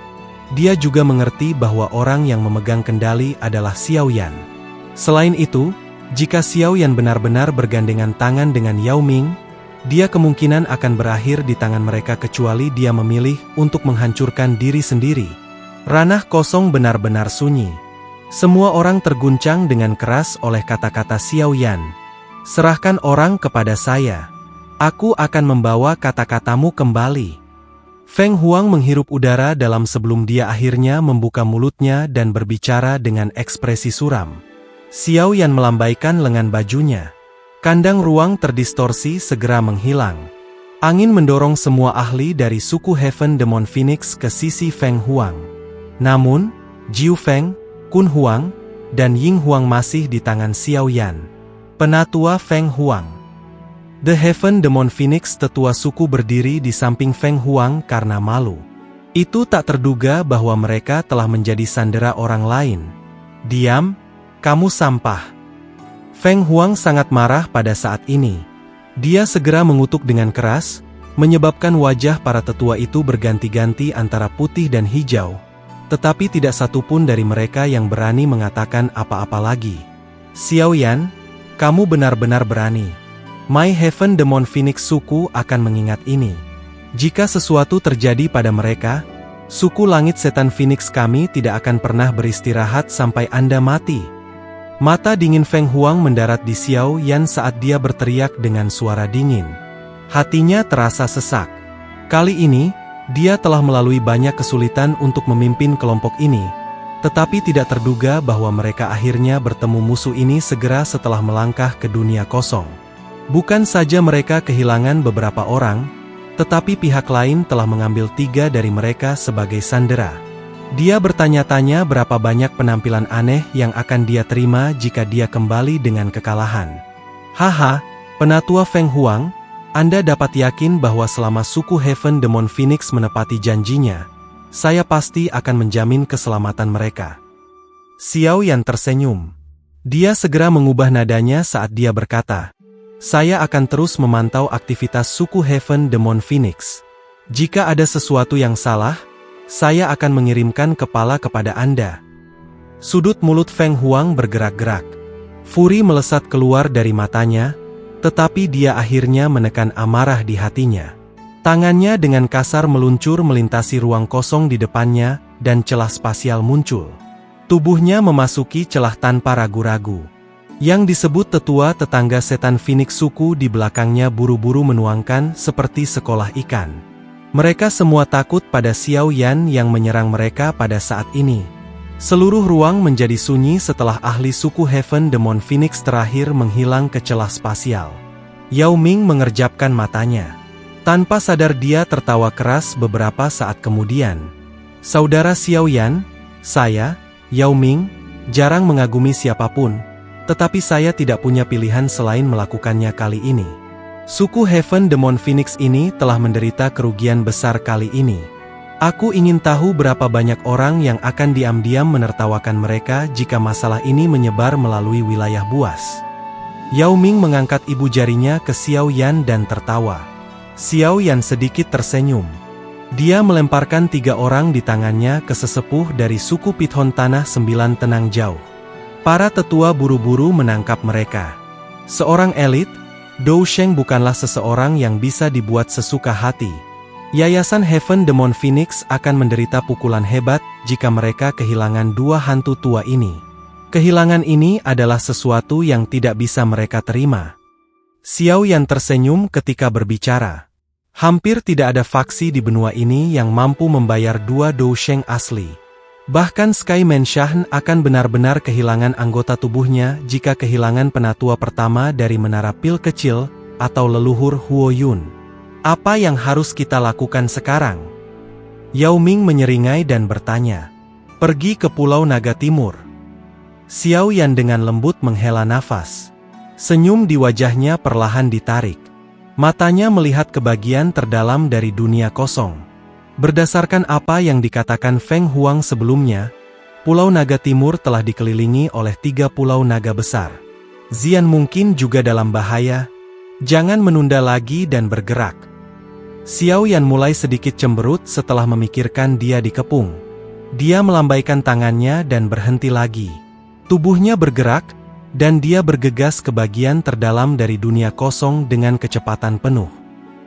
dia juga mengerti bahwa orang yang memegang kendali adalah Xiao Yan. Selain itu, jika Xiao Yan benar-benar bergandengan tangan dengan Yao Ming, dia kemungkinan akan berakhir di tangan mereka kecuali dia memilih untuk menghancurkan diri sendiri. Ranah kosong benar-benar sunyi. Semua orang terguncang dengan keras oleh kata-kata Xiao Yan. Serahkan orang kepada saya. Aku akan membawa kata-katamu kembali. Feng Huang menghirup udara dalam sebelum dia akhirnya membuka mulutnya dan berbicara dengan ekspresi suram. Xiao Yan melambaikan lengan bajunya. Kandang ruang terdistorsi segera menghilang. Angin mendorong semua ahli dari suku Heaven Demon Phoenix ke sisi Feng Huang. Namun, Jiu Feng, Kun Huang, dan Ying Huang masih di tangan Xiao Yan. Penatua Feng Huang. The Heaven Demon Phoenix tetua suku berdiri di samping Feng Huang karena malu. Itu tak terduga bahwa mereka telah menjadi sandera orang lain. Diam, kamu sampah. Feng Huang sangat marah pada saat ini. Dia segera mengutuk dengan keras, menyebabkan wajah para tetua itu berganti-ganti antara putih dan hijau. Tetapi tidak satupun dari mereka yang berani mengatakan apa-apa lagi. Xiao Yan, kamu benar-benar berani. My Heaven Demon Phoenix suku akan mengingat ini. Jika sesuatu terjadi pada mereka, suku Langit Setan Phoenix kami tidak akan pernah beristirahat sampai Anda mati. Mata dingin Feng Huang mendarat di Xiao Yan saat dia berteriak dengan suara dingin. Hatinya terasa sesak. Kali ini, dia telah melalui banyak kesulitan untuk memimpin kelompok ini, tetapi tidak terduga bahwa mereka akhirnya bertemu musuh ini segera setelah melangkah ke dunia kosong. Bukan saja mereka kehilangan beberapa orang, tetapi pihak lain telah mengambil 3 dari mereka sebagai sandera. Dia bertanya-tanya berapa banyak penampilan aneh yang akan dia terima jika dia kembali dengan kekalahan. Haha, penatua Feng Huang, Anda dapat yakin bahwa selama suku Heaven Demon Phoenix menepati janjinya, saya pasti akan menjamin keselamatan mereka. Xiao Yan tersenyum. Dia segera mengubah nadanya saat dia berkata, saya akan terus memantau aktivitas suku Heaven Demon Phoenix. Jika ada sesuatu yang salah, saya akan mengirimkan kepala kepada Anda. Sudut mulut Feng Huang bergerak-gerak. Furi melesat keluar dari matanya, tetapi dia akhirnya menekan amarah di hatinya. Tangannya dengan kasar meluncur melintasi ruang kosong di depannya, dan celah spasial muncul. Tubuhnya memasuki celah tanpa ragu-ragu. Yang disebut tetua tetangga setan Phoenix suku di belakangnya buru-buru menuangkan seperti sekolah ikan. Mereka semua takut pada Xiao Yan yang menyerang mereka pada saat ini. Seluruh ruang menjadi sunyi setelah ahli suku Heaven Demon Phoenix terakhir menghilang ke celah spasial. Yao Ming mengerjapkan matanya. Tanpa sadar dia tertawa keras beberapa saat kemudian. Saudara Xiao Yan, saya, Yao Ming, jarang mengagumi siapapun, tetapi saya tidak punya pilihan selain melakukannya kali ini. Suku Heaven Demon Phoenix ini telah menderita kerugian besar kali ini. Aku ingin tahu berapa banyak orang yang akan diam-diam menertawakan mereka jika masalah ini menyebar melalui wilayah buas. Yao Ming mengangkat ibu jarinya ke Xiao Yan dan tertawa. Xiao Yan sedikit tersenyum. Dia melemparkan 3 orang di tangannya ke sesepuh dari suku Pithon Tanah 9 Tenang Jauh. Para tetua buru-buru menangkap mereka. Seorang elit, Dou Sheng bukanlah seseorang yang bisa dibuat sesuka hati. Yayasan Heaven Demon Phoenix akan menderita pukulan hebat jika mereka kehilangan 2 hantu tua ini. Kehilangan ini adalah sesuatu yang tidak bisa mereka terima. Xiao Yan tersenyum ketika berbicara. Hampir tidak ada faksi di benua ini yang mampu membayar 2 dousheng asli. Bahkan Sky Menshan akan benar-benar kehilangan anggota tubuhnya jika kehilangan penatua pertama dari menara pil kecil atau leluhur Huo Yun. Apa yang harus kita lakukan sekarang? Yao Ming menyeringai dan bertanya. Pergi ke Pulau Naga Timur. Xiao Yan dengan lembut menghela nafas. Senyum di wajahnya perlahan ditarik. Matanya melihat ke bagian terdalam dari dunia kosong. Berdasarkan apa yang dikatakan Feng Huang sebelumnya, Pulau Naga Timur telah dikelilingi oleh 3 pulau naga besar. Xian mungkin juga dalam bahaya. Jangan menunda lagi dan bergerak. Xiao Yan mulai sedikit cemberut setelah memikirkan dia dikepung. Dia melambaikan tangannya dan berhenti lagi. Tubuhnya bergerak, dan dia bergegas ke bagian terdalam dari dunia kosong dengan kecepatan penuh.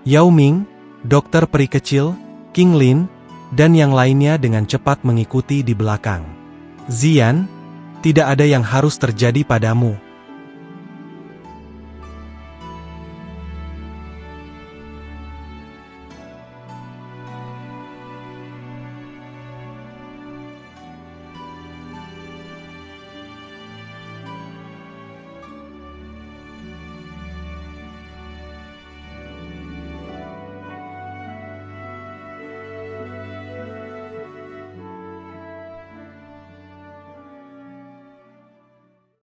Yao Ming, dokter peri kecil, King Lin, dan yang lainnya dengan cepat mengikuti di belakang. Xian, tidak ada yang harus terjadi padamu.